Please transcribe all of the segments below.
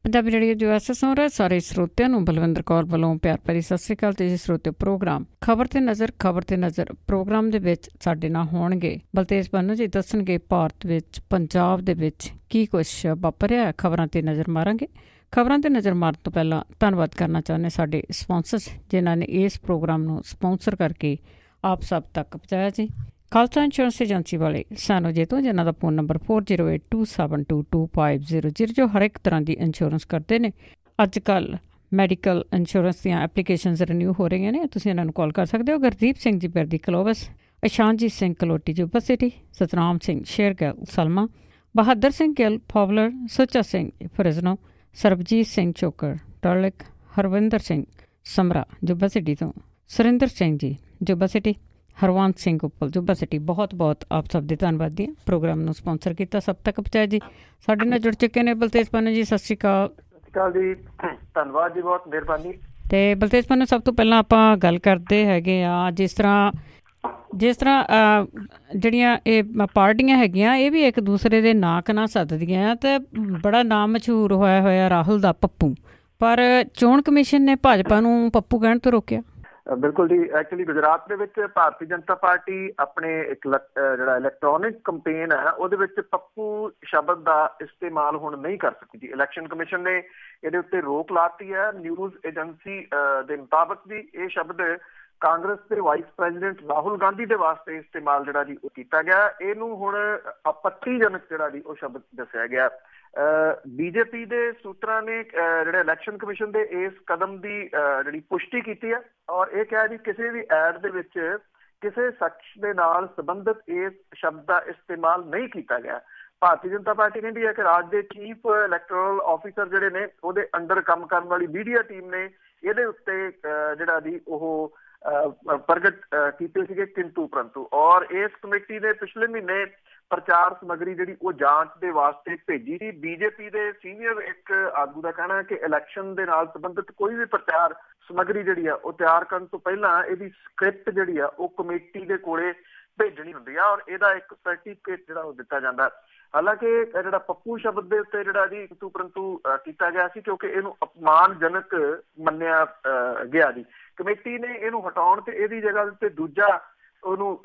Punjabi radio ਜੋ S ਸੁਣ ਰਹੇ ਸਾਰੇ ਸਰੋਤਿਆਂ ਨੂੰ ਬਲਵਿੰਦਰ ਕੌਰ ਵੱਲੋਂ ਪਿਆਰ ਭਰੀ ਸਤਿ ਸ਼੍ਰੀ ਅਕਾਲ। ਤੇ ਜੀ ਸਰੋਤੇ ਪ੍ਰੋਗਰਾਮ ਖਬਰ ਤੇ ਨਜ਼ਰ ਪ੍ਰੋਗਰਾਮ ਦੇ ਵਿੱਚ ਸਾਡੇ ਨਾਲ ਹੋਣਗੇ ਬਲਤੇਜ ਪੰਨੂ ਜੀ। ਦੱਸਣਗੇ ਭਾਰਤ ਵਿੱਚ ਪੰਜਾਬ ਦੇ ਵਿੱਚ ਕੀ ਕੁਛ ਵਾਪਰਿਆ। ਖਬਰਾਂ ਤੇ ਨਜ਼ਰ ਮਾਰਾਂਗੇ। ਖਬਰਾਂ ਤੇ ਨਜ਼ਰ ਮਾਰਨ ਤੋਂ ਪਹਿਲਾਂ ਧੰਨਵਾਦ ਕਰਨਾ ਚਾਹੁੰਦੇ ਸਾਡੇ ਸਪਾਂਸਰਸ ਜਿਨ੍ਹਾਂ ਨੇ ਇਸ ਪ੍ਰੋਗਰਾਮ ਨੂੰ ਸਪਾਂਸਰ ਕਰਕੇ ਆਪ ਸਭ ਤੱਕ ਪਹੁੰਚਾਇਆ ਜੀ। ਖਾਲਸਾ ਇੰਸ਼ੋਰੈਂਸ ਏਜੰਸੀ ਵਾਲੇ ਸਾਨੂੰ ਜੇ ਤੋਂ ਜਿਨ੍ਹਾਂ ਦਾ ਫੋਨ ਨੰਬਰ 4082722500 ਜੋ ਹਰ ਇੱਕ ਤਰ੍ਹਾਂ ਦੀ ਇੰਸ਼ੋਰੈਂਸ ਕਰਦੇ ਨੇ। ਅੱਜ ਕੱਲ੍ਹ ਮੈਡੀਕਲ ਇੰਸ਼ੋਰੈਂਸ ਦੀਆਂ ਐਪਲੀਕੇਸ਼ਨਸ ਰੀਨਿਊ ਹੋ ਰਹੀਆਂ ਨੇ। ਤੁਸੀਂ ਇਹਨਾਂ ਨੂੰ ਕਾਲ ਕਰ ਸਕਦੇ ਹੋ। ਗੁਰਦੀਪ ਸਿੰਘ ਜੀ ਪਿਰਦੀ ਕਲੋਵਸ, ਇਸ਼ਾਨਜੀਤ ਸਿੰਘ ਕਲੋਟੀ ਜੁਬਾ ਸਿਟੀ, ਸਤਨਾਮ ਸਿੰਘ ਸ਼ੇਰਗਿੱਲ ਸਲਮਾ, ਬਹਾਦਰ ਸਿੰਘ ਗਿੱਲ ਫੋਵਲਰ, ਸੁੱਚਾ ਸਿੰਘ ਫਰਿਜ਼ਨੋ, ਸਰਬਜੀਤ ਸਿੰਘ ਚੋਕਰ ਟਰਲਿਕ, ਹਰਵਿੰਦਰ ਸਿੰਘ ਸਮਰਾ ਜੁਬਾ ਸਿਟੀ ਤੋਂ, ਸੁਰਿੰਦਰ ਸਿੰਘ ਜੀ ਜੁਬਾ ਸਿਟੀ, ਹਰਵੰਤ ਸਿੰਘ ਉੱਪਲ ਜੁਬਾ ਸਿਟੀ। ਬਹੁਤ ਬਹੁਤ ਆਪ ਸਭ ਦੇ ਧੰਨਵਾਦੀ ਹਾਂ। ਪ੍ਰੋਗਰਾਮ ਨੂੰ ਸਪਾਂਸਰ ਕੀਤਾ ਸਭ ਤੱਕ ਪਹੁੰਚਾਇਆ ਜੀ। ਸਾਡੇ ਨਾਲ ਜੁੜ ਚੁੱਕੇ ਨੇ ਬਲਤੇਜ ਪੰਨੂ ਜੀ। ਸਤਿ ਸ਼੍ਰੀ ਅਕਾਲ। ਸਤਿ ਸ਼੍ਰੀ ਅਕਾਲ ਜੀ, ਧੰਨਵਾਦ ਜੀ, ਬਹੁਤ ਮਿਹਰਬਾਨੀ। ਤੇ ਬਲਤੇਜ ਪੰਨੂ, ਸਭ ਤੋਂ ਪਹਿਲਾਂ ਆਪਾਂ ਗੱਲ ਕਰਦੇ ਹੈਗੇ ਆ ਜਿਸ ਤਰ੍ਹਾਂ ਜਿਹੜੀਆਂ ਇਹ ਪਾਰਟੀਆਂ ਹੈਗੀਆਂ ਇਹ ਵੀ ਇੱਕ ਦੂਸਰੇ ਦੇ ਨਾਕ ਨਾਲ ਸੱਦਦੀਆਂ ਤੇ ਬੜਾ ਨਾਮ ਮਸ਼ਹੂਰ ਹੋਇਆ ਰਾਹੁਲ ਦਾ ਪੱਪੂ, ਪਰ ਚੋਣ ਕਮਿਸ਼ਨ ਨੇ ਭਾਜਪਾ ਨੂੰ ਪੱਪੂ ਕਹਿਣ ਤੋਂ ਰੋਕਿਆ। ਬਿਲਕੁਲ ਜੀ। ਐਕਚੁਅਲੀ ਗੁਜਰਾਤ ਦੇ ਵਿੱਚ ਭਾਰਤੀ ਜਨਤਾ ਪਾਰਟੀ ਆਪਣੇ ਇੱਕ ਜਿਹੜਾ ਇਲੈਕਟ੍ਰੋਨਿਕ ਕੰਪੇਨ ਹੈ ਉਹਦੇ ਵਿੱਚ ਪੱਪੂ ਸ਼ਬਦ ਦਾ ਇਸਤੇਮਾਲ ਹੁਣ ਨਹੀਂ ਕਰ ਸਕਦੀ ਜੀ। ਇਲੈਕਸ਼ਨ ਕਮਿਸ਼ਨ ਨੇ ਇਹਦੇ ਉੱਤੇ ਰੋਕ ਲਾਤੀ ਹੈ। ਨਿਊਜ਼ ਏਜੰਸੀ ਦੇ ਮੁਤਾਬਕ ਵੀ ਇਹ ਸ਼ਬਦ ਕਾਂਗਰਸ ਦੇ ਵਾਈਸ ਪ੍ਰੈਜ਼ੀਡੈਂਟ ਰਾਹੁਲ ਗਾਂਧੀ ਦੇ ਵਾਸਤੇ ਇਸਤੇਮਾਲ ਜਿਹੜਾ ਜੀ ਉਹ ਕੀਤਾ ਗਿਆ। ਇਹਨੂੰ ਹੁਣ ਆਪੱਤੀਜਨਕ ਜਿਹੜਾ ਜੀ ਉਹ ਸ਼ਬਦ ਦੱਸਿਆ ਗਿਆ। ਬੀਜੇਪੀ ਦੇ ਸੂਤਰਾਂ ਨੇ ਜਿਹੜੇ ਇਲੈਕਸ਼ਨ ਕਮਿਸ਼ਨ ਦੇ ਇਸ ਕਦਮ ਦੀ ਜਿਹੜੀ ਪੁਸ਼ਟੀ ਕੀਤੀ ਹੈ ਔਰ ਇਹ ਕਿਹਾ ਜੀ ਕਿਸੇ ਵੀ ਐਡ ਦੇ ਵਿੱਚ ਕਿਸੇ ਸ਼ਖਸ ਦੇ ਨਾਲ ਸੰਬੰਧਿਤ ਇਸ ਸ਼ਬਦ ਦਾ ਇਸਤੇਮਾਲ ਨਹੀਂ ਕੀਤਾ ਗਿਆ। ਭਾਰਤੀ ਜਨਤਾ ਪਾਰਟੀ ਕਹਿੰਦੀ ਹੈ ਕਿ ਰਾਜ ਦੇ ਚੀਫ ਇਲੈਕਟੋਰਲ ਆਫਿਸਰ ਜਿਹੜੇ ਨੇ ਉਹਦੇ ਅੰਡਰ ਕੰਮ ਕਰਨ ਵਾਲੀ ਮੀਡੀਆ ਟੀਮ ਨੇ ਇਹਦੇ ਉੱਤੇ ਜਿਹੜਾ ਜੀ ਉਹ ਪ੍ਰਗਟ ਕੀਤੇ ਸੀਗੇ ਕਿੰਤੂ ਪਰੰਤੂ। ਔਰ ਇਸ ਕਮੇਟੀ ਨੇ ਪਿਛਲੇ ਮਹੀਨੇ ਪ੍ਰਚਾਰ ਸਮੱਗਰੀ ਜਿਹੜੀ ਉਹ ਜਾਂਚ ਦੇ ਵਾਸਤੇ ਭੇਜੀ ਸੀ। ਬੀਜੇਪੀ ਦੇ ਸੀਨੀਅਰ ਇੱਕ ਆਗੂ ਦਾ ਕਹਿਣਾ ਹੈ ਕਿ ਇਲੈਕਸ਼ਨ ਦੇ ਨਾਲ ਸੰਬੰਧਿਤ ਕੋਈ ਵੀ ਪ੍ਰਚਾਰ ਸਮੱਗਰੀ ਜਿਹੜੀ ਆ ਉਹ ਤਿਆਰ ਕਰਨ ਤੋਂ ਪਹਿਲਾਂ ਇਹਦੀ ਸਕ੍ਰਿਪਟ ਜਿਹੜੀ ਆ ਉਹ ਕਮੇਟੀ ਦੇ ਕੋਲੇ ਭੇਜਣੀ ਹੁੰਦੀ ਆ ਔਰ ਇਹਦਾ ਇੱਕ ਸਰਟੀਫਿਕੇਟ ਜਿਹੜਾ ਉਹ ਦਿੱਤਾ ਜਾਂਦਾ। ਹਾਲਾਂਕਿ ਜਿਹੜਾ ਪੱਪੂ ਸ਼ਬਦ ਦੇ ਉੱਤੇ ਜਿਹੜਾ ਜੀ ਕਿੰਤੂ ਪਰੰਤੂ ਕੀਤਾ ਗਿਆ ਸੀ ਕਿਉਂਕਿ ਇਹਨੂੰ ਅਪਮਾਨਜਨਕ ਮੰਨਿਆ ਗਿਆ ਜੀ। ਕਮੇਟੀ ਨੇ ਇਹਨੂੰ ਹਟਾਉਣ ਤੇ ਇਹਦੀ ਜਗ੍ਹਾ ਉੱਤੇ ਦੂਜਾ ਉਹਨੂੰ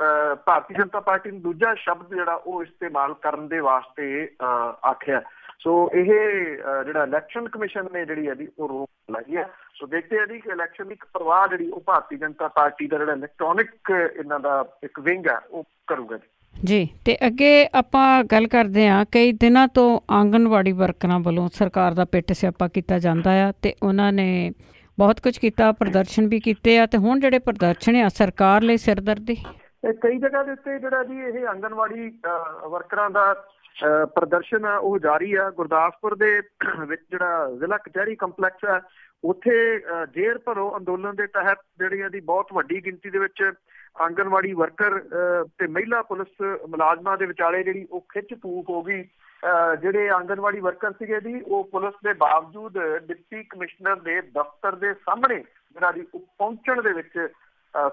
ਭਾਰਤੀ ਜਨਤਾ ਪਾਰਟੀ ਨੂੰ ਦੂਜਾ ਸ਼ਬਦ ਜਿਹੜਾ ਉਹ ਇਸਤੇਮਾਲ ਕਰਨ ਦੇ ਵਾਸਤੇ ਆਖਿਆ। ਸੋ ਇਹ ਜਿਹੜਾ ਇਲੈਕਸ਼ਨ ਕਮਿਸ਼ਨ ਨੇ ਜਿਹੜੀ ਇਹਦੀ ਉਹ ਰੋਕ ਲਾਈ ਹੈ। ਸੋ ਦੇਖਦੇ ਆ ਜੀ ਕਿ ਇਲੈਕਸ਼ਨ ਦੀ ਇੱਕ ਪਰਵਾਹ ਜਿਹੜੀ ਉਹ ਭਾਰਤੀ ਜਨਤਾ ਪਾਰਟੀ ਦਾ ਜਿਹੜਾ ਇਲੈਕਟ੍ਰੋਨਿਕ ਇਹਨਾਂ ਦਾ ਇੱਕ ਵਿੰਗ ਹੈ ਉਹ ਕਰੂਗਾ ਜੀ। ਤੇ ਅੱਗੇ ਆਪਾਂ ਗੱਲ ਕਰਦੇ ਹਾਂ, ਕਈ ਦਿਨਾਂ ਤੋਂ ਆਂਗਨਵਾੜੀ ਵਰਕਰਾਂ ਵੱਲੋਂ ਸਰਕਾਰ ਦਾ ਪਿੱਟ ਸਿਆਪਾ ਕੀਤਾ ਜਾਂਦਾ ਆ ਤੇ ਉਹਨਾਂ ਨੇ ਬਹੁਤ ਕੁਝ ਕੀਤਾ, ਪ੍ਰਦਰਸ਼ਨ ਵੀ ਕੀਤੇ ਆ ਤੇ ਹੁਣ ਜਿਹੜੇ ਪ੍ਰਦਰਸ਼ਨ ਆ ਸਰਕਾਰ ਲਈ ਸਿਰਦਰਦੀ। ਕਈ ਜਗ੍ਹਾ ਦੇ ਉੱਤੇ ਜਿਹੜਾ ਜੀ ਇਹ ਆਂਗਨਵਾੜੀ ਵਰਕਰਾਂ ਦਾ ਪ੍ਰਦਰਸ਼ਨ ਆ ਉਹ ਜਾਰੀ ਆ। ਗੁਰਦਾਸਪੁਰ ਦੇ ਵਿੱਚ ਜਿਹੜਾ ਜ਼ਿਲ੍ਹਾ ਕਚਹਿਰੀ ਕੰਪਲੈਕਸ ਹੈ ਉੱਥੇ ਜੇਲ੍ਹ ਭਰੋ ਅੰਦੋਲਨ ਦੇ ਤਹਿਤ ਜਿਹੜੀ ਇਹਦੀ ਬਹੁਤ ਵੱਡੀ ਗਿਣਤੀ ਦੇ ਵਿੱਚ ਆਂਗਨਵਾੜੀ ਵਰਕਰ ਤੇ ਮਹਿਲਾ ਪੁਲਿਸ ਮੁਲਾਜ਼ਮਾਂ ਦੇ ਵਿਚਾਲੇ ਜਿਹੜੀ ਉਹ ਖਿੱਚ ਫੂਕ ਹੋ ਗਈ। ਜਿਹੜੇ ਆਂਗਨਵਾੜੀ ਵਰਕਰ ਸੀਗੇ ਜੀ ਉਹ ਪੁਲਿਸ ਦੇ ਬਾਵਜੂਦ ਡਿਪਟੀ ਕਮਿਸ਼ਨਰ ਦੇ ਦਫ਼ਤਰ ਦੇ ਸਾਹਮਣੇ ਜਿਹੜਾ ਜੀ ਪਹੁੰਚਣ ਦੇ ਵਿੱਚ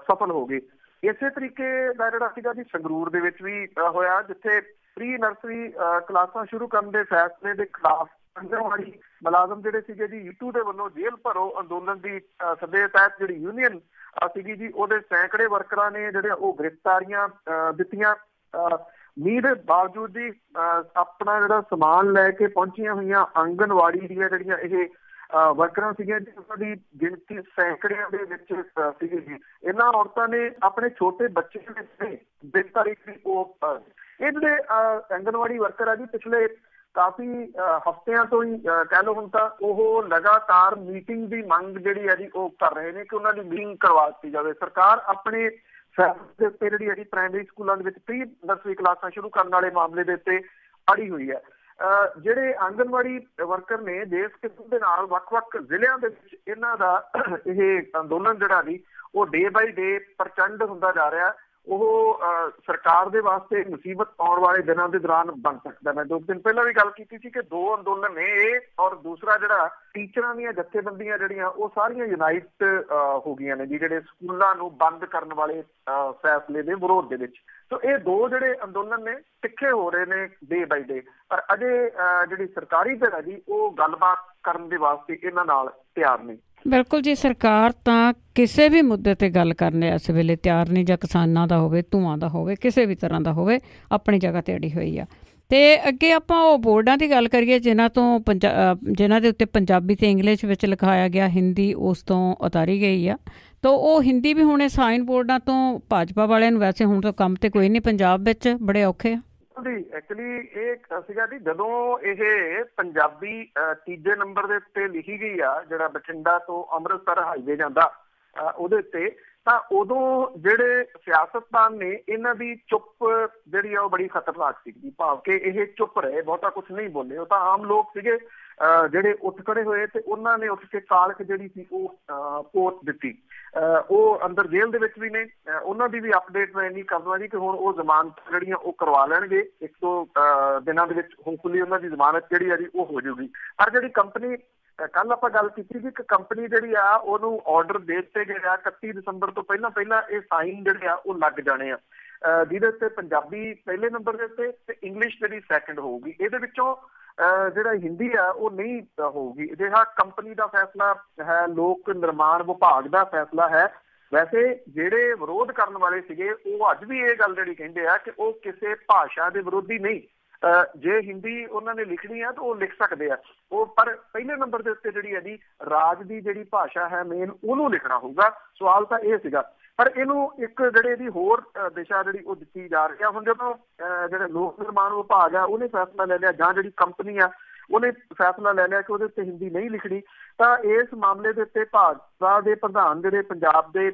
ਸਫਲ ਹੋ ਗਏ। ਇਸੇ ਤਰੀਕੇ ਦਾ ਜਿਹੜਾ ਸੀਗਾ ਜੀ ਸੰਗਰੂਰ ਦੇ ਵਿੱਚ ਵੀ ਹੋਇਆ ਜਿੱਥੇ ਪ੍ਰੀ ਨਰਸਰੀ ਕਲਾਸਾਂ ਸ਼ੁਰੂ ਕਰਨ ਦੇ ਫੈਸਲੇ ਦੇ ਖਿਲਾਫ ਆਂਗਨਵਾੜੀ ਮੁਲਾਜ਼ਮ ਜਿਹੜੇ ਸੀਗੇ ਜੀ ਯੂਟੂ ਦੇ ਵੱਲੋਂ ਜੇਲ੍ਹ ਭਰੋ ਅੰਦੋਲਨ ਦੀ ਸੱਦੇ ਤਹਿਤ ਜਿਹੜੀ ਯੂਨੀਅਨ ਸੀਗੀ ਜੀ ਉਹਦੇ ਸੈਂਕੜੇ ਵਰਕਰਾਂ ਨੇ ਜਿਹੜੇ ਉਹ ਗ੍ਰਿਫਤਾਰੀਆਂ ਦਿੱਤੀਆਂ। ਮੀਂਹ ਦੇ ਬਾਵਜੂਦ ਹੀ ਆਪਣਾ ਜਿਹੜਾ ਸਮਾਨ ਲੈ ਕੇ ਪਹੁੰਚੀਆਂ ਹੋਈਆਂ ਆਂਗਨਵਾੜੀ ਦੀਆਂ ਜਿਹੜੀਆਂ ਇਹ ਵਰਕਰਾਂ ਸੀਗੀਆਂ ਜੀ ਉਹਨਾਂ ਦੀ ਗਿਣਤੀ ਸੈਂਕੜਿਆਂ ਦੇ ਵਿੱਚ ਸੀਗੀ ਜੀ। ਇਹਨਾਂ ਔਰਤਾਂ ਨੇ ਆਪਣੇ ਛੋਟੇ ਬੱਚੇ ਦਿਨ ਤਾਰੀਖ ਦੀ ਉਹ ਇਹ ਜਿਹੜੇ ਆਂਗਨਵਾੜੀ ਵਰਕਰ ਆ ਜੀ ਪਿਛਲੇ ਕਾਫੀ ਹਫ਼ਤਿਆਂ ਤੋਂ ਹੀ ਕਹਿ ਲਓ ਹੁਣ ਤਾਂ ਉਹ ਲਗਾਤਾਰ ਮੀਟਿੰਗ ਦੀ ਮੰਗ ਜਿਹੜੀ ਹੈ ਜੀ ਉਹ ਕਰ ਰਹੇ ਨੇ ਕਿ ਉਹਨਾਂ ਦੀ ਮੀਟਿੰਗ ਕਰਵਾ ਦਿੱਤੀ ਜਾਵੇ। ਸਰਕਾਰ ਆਪਣੇ ਫੈਸਲੇ ਦੇ ਉੱਤੇ ਜਿਹੜੀ ਹੈ ਪ੍ਰਾਇਮਰੀ ਸਕੂਲਾਂ ਦੇ ਵਿੱਚ ਪ੍ਰੀ ਨਰਸਰੀ ਕਲਾਸਾਂ ਸ਼ੁਰੂ ਕਰਨ ਵਾਲੇ ਮਾਮਲੇ ਦੇ ਉੱਤੇ ਅੜੀ ਹੋਈ ਹੈ। ਜਿਹੜੇ ਆਂਗਨਵਾੜੀ ਵਰਕਰ ਨੇ ਜਿਸ ਕਿਸਮ ਦੇ ਨਾਲ ਵੱਖ-ਵੱਖ ਜ਼ਿਲ੍ਹਿਆਂ ਦੇ ਵਿੱਚ ਇਹਨਾਂ ਦਾ ਇਹ ਅੰਦੋਲਨ ਜਿਹੜਾ ਜੀ ਉਹ ਡੇ ਬਾਈ ਡੇ ਪ੍ਰਚੰਡ ਹੁੰਦਾ ਜਾ ਰਿਹਾ ਉਹ ਸਰਕਾਰ ਦੇ ਵਾਸਤੇ ਮੁਸੀਬਤ ਆਉਣ ਵਾਲੇ ਦਿਨਾਂ ਦੇ ਦੌਰਾਨ ਬਣ ਸਕਦਾ। ਮੈਂ 2 ਦਿਨ ਪਹਿਲਾਂ ਵੀ ਗੱਲ ਕੀਤੀ ਸੀ ਕਿ 2 ਅੰਦੋਲਨ ਨੇ ਇਹ ਔਰ ਦੂਸਰਾ ਜਿਹੜਾ ਟੀਚਰਾਂ ਦੀਆਂ ਜਥੇਬੰਦੀਆਂ ਜਿਹੜੀਆਂ ਉਹ ਸਾਰੀਆਂ ਯੂਨਾਈਟ ਹੋ ਗਈਆਂ ਨੇ ਜੀ ਜਿਹੜੇ ਸਕੂਲਾਂ ਨੂੰ ਬੰਦ ਕਰਨ ਵਾਲੇ ਫੈਸਲੇ ਦੇ ਵਿਰੋਧ ਦੇ ਵਿੱਚ। ਸੋ ਇਹ ਦੋ ਜਿਹੜੇ ਅੰਦੋਲਨ ਨੇ ਤਿੱਖੇ ਹੋ ਰਹੇ ਨੇ ਡੇ ਬਾਈ ਡੇ, ਪਰ ਅਜੇ ਜਿਹੜੀ ਸਰਕਾਰੀ ਧਿਰ ਹੈ ਜੀ ਉਹ ਗੱਲਬਾਤ ਕਰਨ ਦੇ ਵਾਸਤੇ ਇਹਨਾਂ ਨਾਲ ਤਿਆਰ ਨਹੀਂ। ਬਿਲਕੁਲ ਜੀ, ਸਰਕਾਰ ਤਾਂ ਕਿਸੇ ਵੀ ਮੁੱਦੇ ਤੇ ਗੱਲ ਕਰਨ ਇਸ ਵੇਲੇ ਤਿਆਰ ਨਹੀਂ, ਜਾਂ ਕਿਸਾਨਾਂ ਦਾ ਹੋਵੇ, ਧੂਆਂ ਦਾ ਹੋਵੇ, ਕਿਸੇ ਵੀ ਤਰ੍ਹਾਂ ਦਾ ਹੋਵੇ, ਆਪਣੀ ਜਗ੍ਹਾ ਤੇ ਅੜੀ ਹੋਈ ਆ। ਤੇ ਅੱਗੇ ਆਪਾਂ ਉਹ ਬੋਰਡਾਂ ਦੀ ਗੱਲ ਕਰੀਏ ਜਿਨ੍ਹਾਂ ਤੋਂ ਜਿਨ੍ਹਾਂ ਦੇ ਉੱਤੇ ਪੰਜਾਬੀ ਤੇ ਇੰਗਲਿਸ਼ ਵਿੱਚ ਲਿਖਾਇਆ ਗਿਆ, ਹਿੰਦੀ ਉਸ ਤੋਂ ਉਤਾਰੀ ਗਈ ਆ। ਤਾਂ ਉਹ ਹਿੰਦੀ ਵੀ ਹੁਣ ਸਾਈਨ ਬੋਰਡਾਂ ਤੋਂ ਭਾਜਪਾ ਵਾਲਿਆਂ ਨੂੰ, ਵੈਸੇ ਹੁਣ ਤਾਂ ਕੰਮ ਤੇ ਕੋਈ ਨਹੀਂ ਪੰਜਾਬ ਵਿੱਚ, ਬੜੇ ਔਖੇ ਆ ਜੀ। ਐਕਚੁਅਲੀ ਇਹ ਸੀਗਾ ਜੀ ਜਦੋਂ ਇਹ ਪੰਜਾਬੀ ਤੀਜੇ ਨੰਬਰ ਦੇ ਉੱਤੇ ਲਿਖੀ ਗਈ ਆ, ਜਿਹੜਾ ਬਠਿੰਡਾ ਤੋਂ ਅੰਮ੍ਰਿਤਸਰ ਹਾਈਵੇ ਜਾਂਦਾ ਉਹਦੇ ਉੱਤੇ, ਤਾਂ ਉਦੋਂ ਜਿਹੜੇ ਸਿਆਸਤਦਾਨ ਨੇ ਇਹਨਾਂ ਦੀ ਚੁੱਪ ਜਿਹੜੀ ਆ ਉਹ ਬੜੀ ਖਤਰਨਾਕ ਸੀਗੀ। ਭਾਵ ਕਿ ਇਹ ਚੁੱਪ ਰਹੇ, ਬਹੁਤਾ ਕੁਛ ਨਹੀਂ ਬੋਲੇ। ਉਹ ਤਾਂ ਆਮ ਲੋਕ ਸੀਗੇ ਜਿਹੜੇ ਉੱਠ ਖੜੇ ਹੋਏ ਤੇ ਉਹਨਾਂ ਨੇ ਉੱਠ ਕੇ ਕਾਲਖ ਜਿਹੜੀ ਸੀ ਉਹ ਪੋਸਟ ਦਿੱਤੀ। ਉਹ ਅੰਦਰ ਜੇਲ੍ਹ ਦੇ ਵਿੱਚ ਵੀ ਨੇ, ਉਹਨਾਂ ਦੀ ਵੀ ਅਪਡੇਟ ਮੈਂ ਇੰਨੀ ਕਰਦਾ ਜੀ ਕਿ ਹੁਣ ਉਹ ਜ਼ਮਾਨਤ ਜਿਹੜੀਆਂ ਉਹ ਕਰਵਾ ਲੈਣਗੇ 1-2 ਦਿਨਾਂ ਦੇ ਵਿੱਚ। ਹੋਪਫੁਲੀ ਉਹਨਾਂ ਦੀ ਜ਼ਮਾਨਤ ਜਿਹੜੀ ਆ ਜੀ ਉਹ ਹੋ ਜਾਊਗੀ। ਪਰ ਜਿਹੜੀ ਕੰਪਨੀ, ਕੱਲ ਆਪਾਂ ਗੱਲ ਕੀਤੀ ਸੀ ਕਿ ਕੰਪਨੀ ਜਿਹੜੀ ਆ ਉਹਨੂੰ ਆਰਡਰ ਦੇ ਦਿੱਤੇ ਗਏ ਆ 31 ਦਸੰਬਰ ਤੋਂ ਪਹਿਲਾਂ ਇਹ ਸਾਈਨ ਜਿਹੜੇ ਆ ਉਹ ਲੱਗ ਜਾਣੇ ਆ, ਜਿਹਦੇ ਉੱਤੇ ਪੰਜਾਬੀ ਪਹਿਲੇ ਨੰਬਰ ਦੇ ਉੱਤੇ ਤੇ ਇੰਗਲਿਸ਼ ਜਿਹੜੀ ਸੈਕਿੰਡ ਹੋਊਗੀ। ਇਹਦੇ ਵਿੱਚੋਂ ਜਿਹੜਾ ਹਿੰਦੀ ਆ ਉਹ ਨਹੀਂ ਹੋਊਗੀ। ਅਜਿਹਾ ਕੰਪਨੀ ਦਾ ਫੈਸਲਾ ਹੈ, ਲੋਕ ਨਿਰਮਾਣ ਵਿਭਾਗ ਦਾ ਫੈਸਲਾ ਹੈ। ਵੈਸੇ ਜਿਹੜੇ ਵਿਰੋਧ ਕਰਨ ਵਾਲੇ ਸੀਗੇ ਉਹ ਅੱਜ ਵੀ ਇਹ ਗੱਲ ਜਿਹੜੀ ਕਹਿੰਦੇ ਆ ਕਿ ਉਹ ਕਿਸੇ ਭਾਸ਼ਾ ਦੇ ਵਿਰੋਧੀ ਨਹੀਂ। ਜੇ ਹਿੰਦੀ ਉਹਨਾਂ ਨੇ ਲਿਖਣੀ ਆ ਤਾਂ ਉਹ ਲਿਖ ਸਕਦੇ ਆ ਉਹ, ਪਰ ਪਹਿਲੇ ਨੰਬਰ ਦੇ ਉੱਤੇ ਜਿਹੜੀ ਹੈ ਜੀ ਰਾਜ ਦੀ ਜਿਹੜੀ ਭਾਸ਼ਾ ਹੈ ਮੇਨ ਉਹਨੂੰ ਲਿਖਣਾ ਹੋਊਗਾ। ਸਵਾਲ ਤਾਂ ਇਹ ਸੀਗਾ, ਪਰ ਇਹਨੂੰ ਇੱਕ ਜਿਹੜੇ ਇਹਦੀ ਹੋਰ ਦਿਸ਼ਾ ਜਿਹੜੀ ਉਹ ਦਿੱਤੀ ਜਾ ਰਹੀ ਆ। ਹੁਣ ਜਦੋਂ ਜਿਹੜੇ ਲੋਕ ਨਿਰਮਾਣ ਵਿਭਾਗ ਆ ਉਹਨੇ ਫੈਸਲਾ ਲੈ ਲਿਆ, ਜਾਂ ਜਿਹੜੀ ਕੰਪਨੀ ਆ ਉਹਨੇ ਫੈਸਲਾ ਲੈ ਲਿਆ ਕਿ ਉਹਦੇ ਉੱਤੇ ਹਿੰਦੀ ਨਹੀਂ ਲਿਖਣੀ, ਤਾਂ ਇਸ ਮਾਮਲੇ ਦੇ ਉੱਤੇ ਭਾਜਪਾ ਦੇ ਪ੍ਰਧਾਨ ਜਿਹੜੇ ਪੰਜਾਬ ਦੇ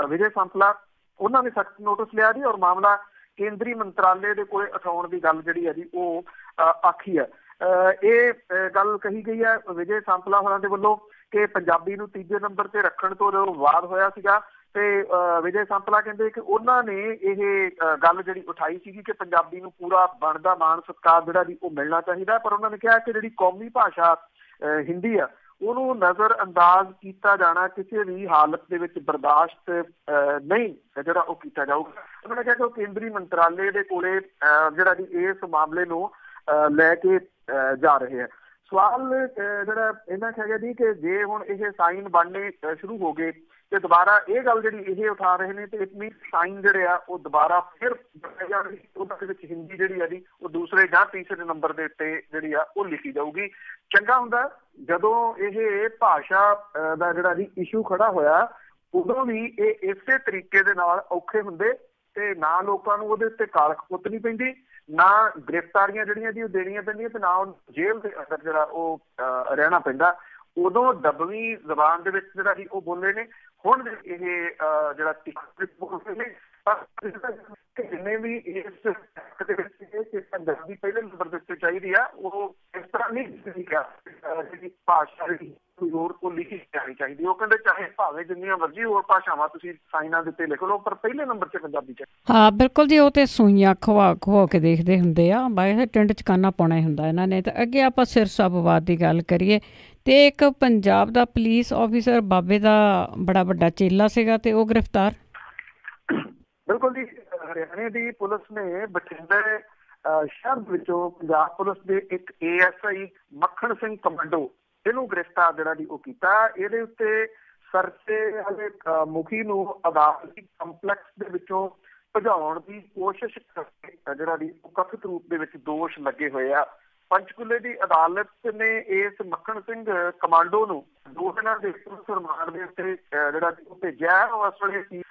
ਵਿਜੇ ਸੰਪਲਾ, ਉਹਨਾਂ ਨੇ ਸਖਤ ਨੋਟਿਸ ਲਿਆ ਜੀ, ਔਰ ਮਾਮਲਾ ਕੇਂਦਰੀ ਮੰਤਰਾਲੇ ਦੇ ਕੋਲੇ ਉਠਾਉਣ ਦੀ ਗੱਲ ਜਿਹੜੀ ਹੈ ਜੀ ਉਹ ਆਖੀ ਹੈ। ਇਹ ਗੱਲ ਕਹੀ ਗਈ ਹੈ ਵਿਜੇ ਸੰਪਲਾ ਹੋਰਾਂ ਦੇ ਵੱਲੋਂ ਕਿ ਪੰਜਾਬੀ ਨੂੰ ਤੀਜੇ ਨੰਬਰ ਤੇ ਰੱਖਣ ਤੋਂ ਜਦੋਂ ਵਿਵਾਦ ਹੋਇਆ ਸੀਗਾ ਤੇ ਵਿਜੇ ਸੰਪਲਾ ਕਹਿੰਦੇ ਕਿ ਉਹਨਾਂ ਨੇ ਇਹ ਗੱਲ ਜਿਹੜੀ ਉਠਾਈ ਸੀਗੀ ਕਿ ਪੰਜਾਬੀ ਨੂੰ ਪੂਰਾ ਬਣਦਾ ਮਾਣ ਸਤਿਕਾਰ ਜਿਹੜਾ ਜੀ ਉਹ ਮਿਲਣਾ ਚਾਹੀਦਾ। ਪਰ ਉਹਨਾਂ ਨੇ ਕਿਹਾ ਕਿ ਜਿਹੜੀ ਕੌਮੀ ਭਾਸ਼ਾ ਹਿੰਦੀ ਆ ਉਹਨੂੰ ਨਜ਼ਰ ਅੰਦਾਜ਼ ਕੀਤਾ ਜਾਣਾ ਕਿਸੇ ਵੀ ਹਾਲਤ ਦੇ ਵਿੱਚ ਬਰਦਾਸ਼ਤ ਨਹੀਂ ਜਿਹੜਾ ਉਹ ਕੀਤਾ ਜਾਊਗਾ। ਉਹਨਾਂ ਨੇ ਕਿਹਾ ਕਿ ਉਹ ਕੇਂਦਰੀ ਮੰਤਰਾਲੇ ਦੇ ਕੋਲੇ ਜਿਹੜਾ ਜੀ ਇਸ ਮਾਮਲੇ ਨੂੰ ਲੈ ਕੇ ਜਾ ਰਹੇ ਆ। ਸਵਾਲ ਜਿਹੜਾ ਇਹਨਾਂ ਹੈਗਾ ਜੀ ਕਿ ਜੇ ਹੁਣ ਇਹ ਸਾਈਨ ਬਣਨੇ ਸ਼ੁਰੂ ਹੋ ਗਏ ਤੇ ਦੁਬਾਰਾ ਇਹ ਗੱਲ ਜਿਹੜੀ ਇਹ ਉਠਾ ਰਹੇ ਨੇ ਤੇ ਇਟ ਮੀਨ ਸਾਈਨ ਜਿਹੜੇ ਆ ਉਹ ਦੁਬਾਰਾ ਫਿਰ ਉਹਨਾਂ ਦੇ ਵਿੱਚ ਹਿੰਦੀ ਜਿਹੜੀ ਆ ਜੀ ਉਹ ਦੂਸਰੇ ਜਾਂ ਤੀਸਰੇ ਨੰਬਰ ਦੇ ਉੱਤੇ ਜਿਹੜੀ ਆ ਉਹ ਲਿਖੀ ਜਾਊਗੀ। ਚੰਗਾ ਹੁੰਦਾ ਜਦੋਂ ਇਹ ਭਾਸ਼ਾ ਦਾ ਜਿਹੜਾ ਜੀ ਇਸ਼ੂ ਖੜਾ ਹੋਇਆ ਉਦੋਂ ਵੀ ਇਹ ਇਸੇ ਤਰੀਕੇ ਦੇ ਨਾਲ ਔਖੇ ਹੁੰਦੇ ਤੇ ਨਾ ਲੋਕਾਂ ਨੂੰ ਉਹਦੇ ਉੱਤੇ ਕਾਲਖ ਪੁੱਤਣੀ ਪੈਂਦੀ, ਨਾ ਗ੍ਰਿਫਤਾਰੀਆਂ ਜਿਹੜੀਆਂ ਜੀ ਉਹ ਦੇਣੀਆਂ ਪੈਂਦੀਆਂ ਤੇ ਨਾ ਜੇਲ੍ਹ ਦੇ ਅੰਦਰ ਜਿਹੜਾ ਉਹ ਰਹਿਣਾ ਪੈਂਦਾ। ਉਦੋਂ ਦਬਵੀਂ ਜ਼ਬਾਨ ਦੇ ਵਿੱਚ ਜਿਹੜਾ ਜੀ ਉਹ ਬੋਲੇ ਨੇ। ਹੁਣ ਇਹ ਜਿਹੜਾ ਬੋਲਦੇ ਨੇ ਜਿੰਨੇ ਵੀ ਇਸ ਦੇ ਵਿੱਚ ਪੰਜਾਬੀ ਪਹਿਲੇ ਨੰਬਰ ਦੇ ਉੱਤੇ ਚਾਹੀਦੀ ਆ ਉਹ ਇਸ ਤਰ੍ਹਾਂ ਨਹੀਂ ਕਿਹਾ ਜਿਹੜੀ ਭਾਸ਼ਾ ਜਿਹੜੀ ਹੋਰ ਕੋ ਲਿਖੀ ਜਾਣੀ ਚਾਹੀਦੀ। ਉਹ ਕਹਿੰਦੇ ਚਾਹੇ ਭਾਵੇਂ ਜਿੰਨੀਆਂ ਮਰਜ਼ੀ ਹੋਰ ਭਾਸ਼ਾਵਾਂ ਤੁਸੀਂ ਸਾਈਨਾਂ ਦੇ ਉੱਤੇ ਲਿਖ ਲਓ ਪਰ ਪਹਿਲੇ ਨੰਬਰ 'ਤੇ ਪੰਜਾਬੀ ਚ। ਹਾਂ ਬਿਲਕੁਲ ਜੀ, ਉਹ ਤੇ ਸੂਈਆਂ ਖਵਾ ਕੇ ਦੇਖਦੇ ਹੁੰਦੇ ਆ, ਬਾਈ ਟਿੰਡ 'ਚ ਕਾਨਾ ਪਾਉਣਾ ਹੀ ਹੁੰਦਾ ਇਹਨਾਂ ਨੇ। ਤਾਂ ਅੱਗੇ ਆਪਾਂ ਸਿਰਸਾ ਵਿਵਾਦ ਦੀ ਗੱਲ ਕਰੀਏ ਤੇ ਇੱਕ ਪੰਜਾਬ ਦਾ ਪੁਲਿਸ ਆਫਿਸਰ ਬਾਬੇ ਦਾ ਬੜਾ ਵੱਡਾ ਚੇਲਾ ਸੀਗਾ ਤੇ ਉਹ ਗ੍ਰਿਫਤਾਰ। ਬਿਲਕੁਲ ਜੀ, ਹਰਿਆਣੇ ਦੀ ਪੁਲਿਸ ਨੇ ਬਠਿੰਡੇ ਸ਼ਹਿਰ ਵਿੱਚੋਂ ਪੰਜਾਬ ਪੁਲਿਸ ਦੇ ਇੱਕ ASI ਮੱਖਣ ਸਿੰਘ ਕਮਾਂਡੋ ਇਹਨੂੰ ਗ੍ਰਿਫਤਾਰ ਜਿਹੜਾ ਜੀ ਉਹ ਕੀਤਾ। ਇਹਦੇ ਉੱਤੇ ਸਰਸੇ ਵਾਲੇ ਮੁਖੀ ਨੂੰ ਅਦਾਲਤੀ ਕੰਪਲੈਕਸ ਦੇ ਵਿੱਚੋਂ ਭਜਾਉਣ ਦੀ ਕੋਸ਼ਿਸ਼ ਕਰਕੇ ਜਿਹੜਾ ਜੀ ਕਥਿਤ ਰੂਪ ਦੇ ਵਿੱਚ ਦੋਸ਼ ਲੱਗੇ ਹੋਏ ਆ। ਪੰਚਕੂਲੇ ਦੀ ਅਦਾਲਤ ਨੇ ਇਸ ਮੱਖਣ ਸਿੰਘ ਕਮਾਂਡੋ ਨੂੰ 2 ਦਿਨਾਂ ਦੇ ਰਿਮਾਂਡ ਦੇ ਉੱਤੇ ਜਿਹੜਾ ਉਹ ਭੇਜਿਆ। ਉਸ ਵੇਲੇ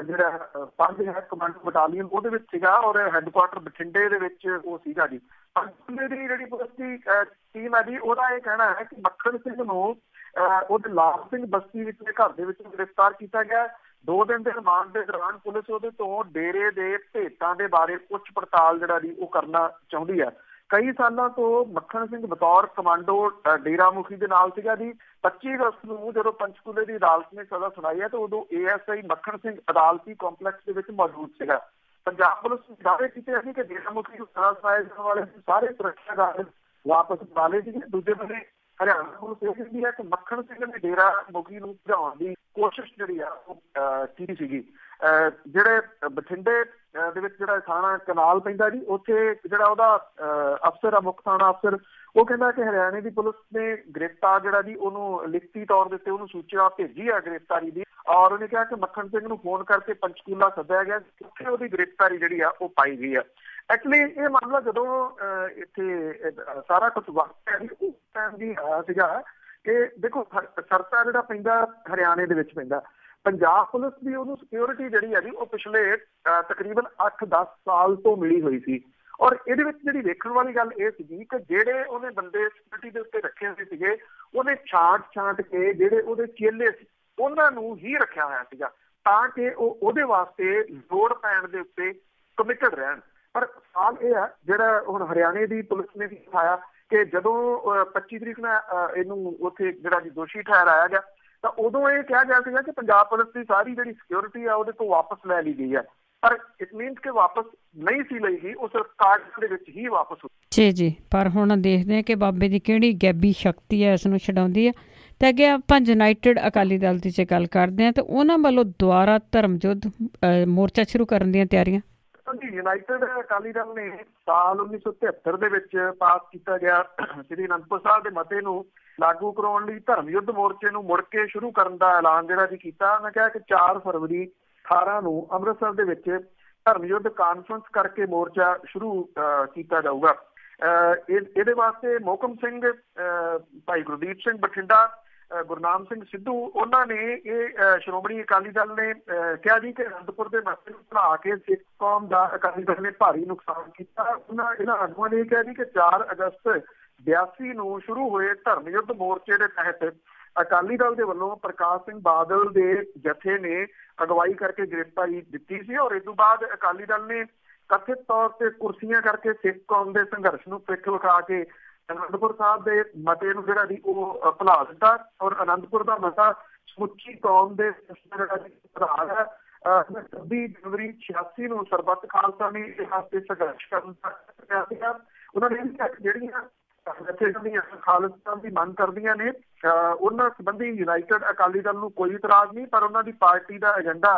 ਜਿਹੜਾ 5 ਹੈ ਕਮਾਂਡੋ ਬਟਾਲੀਅਨ ਉਹਦੇ ਵਿੱਚ ਸੀਗਾ ਔਰ ਹੈੱਡਕੁਆਟਰ ਬਠਿੰਡੇ ਦੇ ਵਿੱਚ ਉਹ ਸੀਗਾ ਜੀ। ਪੰਚਕੂਲੇ ਦੀ ਜਿਹੜੀ ਪੁਲਿਸ ਦੀ ਟੀਮ ਹੈ ਜੀ ਉਹਦਾ ਇਹ ਕਹਿਣਾ ਹੈ ਕਿ ਮੱਖਣ ਸਿੰਘ ਨੂੰ ਉਹਦੇ ਲਾਲ ਸਿੰਘ ਬਸਤੀ ਵਿੱਚ ਘਰ ਦੇ ਵਿੱਚ ਗ੍ਰਿਫਤਾਰ ਕੀਤਾ ਗਿਆ। 2 ਦਿਨ ਦੇ ਰਿਮਾਂਡ ਦੇ ਦੌਰਾਨ ਪੁਲਿਸ ਉਹਦੇ ਤੋਂ ਡੇਰੇ ਦੇ ਭੇਤਾਂ ਦੇ ਬਾਰੇ ਪੁੱਛ ਪੜਤਾਲ ਜਿਹੜਾ ਜੀ ਉਹ ਕਰਨਾ ਚਾਹੁੰਦੀ ਹੈ। ਕਈ ਸਾਲਾਂ ਤੋਂ ਮੱਖਣ ਸਿੰਘ ਬਤੌਰ ਕਮਾਂਡੋ ਡੇਰਾ ਮੁਖੀ ਦੇ ਨਾਲ ਸੀਗਾ ਜੀ। 25 ਅਗਸਤ ਨੂੰ ਜਦੋਂ ਪੰਚਕੂਲੇ ਦੀ ਅਦਾਲਤ ਨੇ ਸਜ਼ਾ ਸੁਣਾਈ ਹੈ ਤਾਂ ਉਦੋਂ ASI ਮੱਖਣ ਸਿੰਘ ਅਦਾਲਤੀ ਕੰਪਲੈਕਸ ਦੇ ਵਿੱਚ ਮੌਜੂਦ ਸੀਗਾ। ਪੰਜਾਬ ਪੁਲਿਸ ਨੇ ਦਾਅਵੇ ਕੀਤੇ ਸੀ ਕਿ ਡੇਰਾ ਮੁਖੀ ਨੂੰ ਸਜ਼ਾ ਸੁਣਾਏ ਜਾਣ ਵਾਲੇ ਸਾਰੇ ਸੁਰੱਖਿਆ ਗਾਰਡ ਵਾਪਸ ਬੁਲਾ ਲਏ ਸੀਗੇ। ਦੂਜੇ ਬੰਨੇ ਹਰਿਆਣਾ ਪੁਲਿਸ ਇਹ ਕਹਿੰਦੀ ਹੈ ਕਿ ਮੱਖਣ ਸਿੰਘ ਨੇ ਡੇਰਾ ਮੁਖੀ ਨੂੰ ਭਜਾਉਣ ਦੀ ਕੋਸ਼ਿਸ਼ ਜਿਹੜੀ ਆ ਉਹ ਕੀਤੀ ਸੀਗੀ। ਜਿਹੜੇ ਬਠਿੰਡੇ ਦੇ ਵਿੱਚ ਜਿਹੜਾ ਥਾਣਾ ਕਨਾਲ ਪੈਂਦਾ ਜੀ, ਉੱਥੇ ਜਿਹੜਾ ਉਹਦਾ ਅਫਸਰ ਆ, ਮੁੱਖ ਥਾਣਾ ਅਫਸਰ, ਉਹ ਕਹਿੰਦਾ ਕਿ ਹਰਿਆਣੇ ਦੀ ਪੁਲਿਸ ਨੇ ਗ੍ਰਿਫਤਾਰ ਜਿਹੜਾ ਜੀ ਉਹਨੂੰ ਲਿਖਤੀ ਤੌਰ ਦੇ ਉੱਤੇ ਉਹਨੂੰ ਸੂਚਨਾ ਭੇਜੀ ਆ ਗ੍ਰਿਫਤਾਰੀ ਦੀ, ਔਰ ਉਹਨੇ ਕਿਹਾ ਕਿ ਮੱਖਣ ਸਿੰਘ ਨੂੰ ਫੋਨ ਕਰਕੇ ਪੰਚਕੂਲਾ ਸੱਦਿਆ ਗਿਆ, ਉੱਥੇ ਉਹਦੀ ਗ੍ਰਿਫਤਾਰੀ ਜਿਹੜੀ ਆ ਉਹ ਪਾਈ ਗਈ ਆ। ਐਕਚੁਅਲੀ ਇਹ ਮਾਮਲਾ ਜਦੋਂ ਇੱਥੇ ਸਾਰਾ ਕੁਝ ਵਾਪਰਿਆ ਜੀ, ਉਸ ਟਾਈਮ ਦੀ ਸੀਗਾ ਕਿ ਦੇਖੋ ਸਰਤਾ ਜਿਹੜਾ ਪੈਂਦਾ ਹਰਿਆਣੇ ਦੇ ਵਿੱਚ ਪੈਂਦਾ, ਪੰਜਾਬ ਪੁਲਿਸ ਦੀ ਉਹਨੂੰ ਸਿਕਿਉਰਿਟੀ ਜਿਹੜੀ ਹੈ ਜੀ ਉਹ ਪਿਛਲੇ ਤਕਰੀਬਨ 8-10 ਸਾਲ ਤੋਂ ਮਿਲੀ ਹੋਈ ਸੀ। ਔਰ ਇਹਦੇ ਵਿੱਚ ਜਿਹੜੀ ਵੇਖਣ ਵਾਲੀ ਗੱਲ ਇਹ ਸੀਗੀ ਕਿ ਜਿਹੜੇ ਉਹਨੇ ਬੰਦੇ ਸਿਕਿਉਰਿਟੀ ਦੇ ਉੱਤੇ ਰੱਖੇ ਹੋਏ ਸੀਗੇ, ਉਹਨੇ ਛਾਂਟ ਕੇ ਜਿਹੜੇ ਉਹਦੇ ਚੇਲੇ ਸੀ ਉਹਨਾਂ ਨੂੰ ਹੀ ਰੱਖਿਆ ਹੋਇਆ ਸੀਗਾ, ਤਾਂ ਕਿ ਉਹ ਉਹਦੇ ਵਾਸਤੇ ਲੋੜ ਪੈਣ ਦੇ ਉੱਤੇ ਕਮਿਟਡ ਰਹਿਣ। ਪਰ ਸਵਾਲ ਇਹ ਆ ਜਿਹੜਾ ਹੁਣ ਹਰਿਆਣੇ ਦੀ ਪੁਲਿਸ ਨੇ ਵੀ ਦਿਖਾਇਆ ਕਿ ਜਦੋਂ 25 ਤਰੀਕ ਨੂੰ ਇਹਨੂੰ ਉੱਥੇ ਜਿਹੜਾ ਜੀ ਦੋਸ਼ੀ ਠਹਿਰਾਇਆ ਗਿਆ, ਤਾਂ ਉਦੋਂ ਇਹ ਕਿਹਾ ਗਿਆ ਸੀਗਾ ਕਿ ਪੰਜਾਬ ਪੁਲਿਸ ਦੀ ਸਾਰੀ ਜਿਹੜੀ ਸਿਕਿਉਰਿਟੀ ਆ ਉਹਦੇ ਤੋਂ ਵਾਪਸ ਲੈ ਲਈ ਗਈ ਹੈ, ਪਰ ਇਟ ਮੀਨਸ ਕਿ ਵਾਪਸ ਨਹੀਂ ਸੀ ਲਈ ਗਈ, ਉਸ ਕਾਰਜ ਦੇ ਵਿੱਚ ਹੀ ਵਾਪਸ ਹੋਈ ਜੀ। ਪਰ ਹੁਣ ਦੇਖਦੇ ਹਾਂ ਕਿ ਬਾਬੇ ਦੀ ਕਿਹੜੀ ਗੈਬੀ ਸ਼ਕਤੀ ਹੈ ਇਸ ਨੂੰ ਛਡਾਉਂਦੀ ਹੈ। ਤੇ ਅੱਗੇ ਆਪਾਂ ਯੂਨਾਈਟਿਡ ਅਕਾਲੀ ਦਲ ਦੀ ਜੇ ਗੱਲ ਕਰਦੇ ਹਾਂ, ਤੇ ਉਹਨਾਂ ਵੱਲੋਂ ਦੁਆਰਾ ਧਰਮ ਯੁੱਧ ਮੋਰਚਾ ਸ਼ੁਰੂ ਕਰਨ ਦੀਆਂ ਤਿਆਰੀਆਂ। ਯੂਨਾਈਟਿਡ ਅਕਾਲੀ ਦਲ ਨੇ ਸਾਲ 1973 ਦੇ ਵਿੱਚ ਪਾਸ ਕੀਤਾ ਗਿਆ ਸ੍ਰੀ ਅਨੰਦਪੁਰ ਸਾਹਿਬ ਦੇ ਮਤੇ ਨੂੰ ਲਾਗੂ ਕਰਾਉਣ ਲਈ ਧਰਮ ਯੁੱਧ ਮੋਰਚੇ ਨੂੰ ਮੁੜ ਕੇ ਸ਼ੁਰੂ ਕਰਨ ਦਾ ਐਲਾਨ ਜਿਹੜਾ ਜੀ ਕੀਤਾ। ਮੈਂ ਕਿਹਾ ਕਿ 4 ਫਰਵਰੀ 18 ਨੂੰ ਅੰਮ੍ਰਿਤਸਰ ਦੇ ਵਿੱਚ ਧਰਮ ਯੁੱਧ ਕਾਨਫਰੰਸ ਕਰਕੇ ਮੋਰਚਾ ਸ਼ੁਰੂ ਕੀਤਾ ਜਾਊਗਾ। ਇਹਦੇ ਵਾਸਤੇ ਮੋਹਕਮ ਸਿੰਘ, ਭਾਈ ਗੁਰਦੀਪ ਸਿੰਘ ਬਠਿੰਡਾ, ਗੁਰਨਾਮ ਸਿੰਘ ਸਿੱਧੂ, ਉਹਨਾਂ ਨੇ ਇਹ ਸ਼੍ਰੋਮਣੀ ਅਕਾਲੀ ਦਲ ਨੇ ਕਿਹਾ ਜੀ ਕਿ ਅਨੰਦਪੁਰ ਦੇ ਮਸਲੇ ਨੂੰ ਭੁਲਾ ਕੇ ਸਿੱਖ ਕੌਮ ਦਾ ਅਕਾਲੀ ਦਲ ਨੇ ਭਾਰੀ ਨੁਕਸਾਨ ਕੀਤਾ। ਇਹਨਾਂ ਆਗੂਆਂ ਨੇ ਕਿਹਾ ਜੀ ਕਿ 4 ਅਗਸਤ 82 ਨੂੰ ਸ਼ੁਰੂ ਹੋਏ ਧਰਮ ਯੁੱਧ ਮੋਰਚੇ ਦੇ ਤਹਿਤ ਅਕਾਲੀ ਦਲ ਦੇ ਵੱਲੋਂ ਪ੍ਰਕਾਸ਼ ਸਿੰਘ ਬਾਦਲ ਦੇ ਜਥੇ ਨੇ ਅਗਵਾਈ ਕਰਕੇ ਗ੍ਰਿਫਤਾਰੀ ਦਿੱਤੀ ਸੀ, ਔਰ ਇਸ ਤੋਂ ਬਾਅਦ ਅਕਾਲੀ ਦਲ ਨੇ ਕਥਿਤ ਤੌਰ ਤੇ ਕੁਰਸੀਆਂ ਕਰਕੇ ਸਿੱਖ ਕੌਮ ਦੇ ਸੰਘਰਸ਼ ਨੂੰ ਪਿੱਠ ਵਿਖਾ ਕੇ ਅਨੰਦਪੁਰ ਸਾਹਿਬ ਦੇ ਮਤੇ ਨੂੰ ਜਿਹੜਾ ਜੀ ਉਹ ਭੁਲਾ ਦਿੱਤਾ, ਔਰ ਅਨੰਦਪੁਰ ਦਾ ਮਤਾ ਸਮੁੱਚੀ ਕੌਮ ਦੇ ਪ੍ਰਧਾਨ ਹੈ। 26 ਜਨਵਰੀ 86 ਨੂੰ ਸਰਬੱਤ ਖਾਲਸਾ ਨੇ ਇਸ ਵਾਸਤੇ ਸੰਘਰਸ਼ ਕਰਨ ਦਾ ਸੀਗਾ। ਉਹਨਾਂ ਨੇ ਜਿਹੜੀਆਂ ਜਥੇਬੰਦੀਆਂ ਖਾਲਸਾ ਦੀ ਮੰਗ ਕਰਦੀਆਂ ਨੇ ਉਹਨਾਂ ਸੰਬੰਧੀ ਯੂਨਾਈਟਿਡ ਅਕਾਲੀ ਦਲ ਨੂੰ ਕੋਈ ਇਤਰਾਜ਼ ਨਹੀਂ, ਪਰ ਉਹਨਾਂ ਦੀ ਪਾਰਟੀ ਦਾ ਏਜੰਡਾ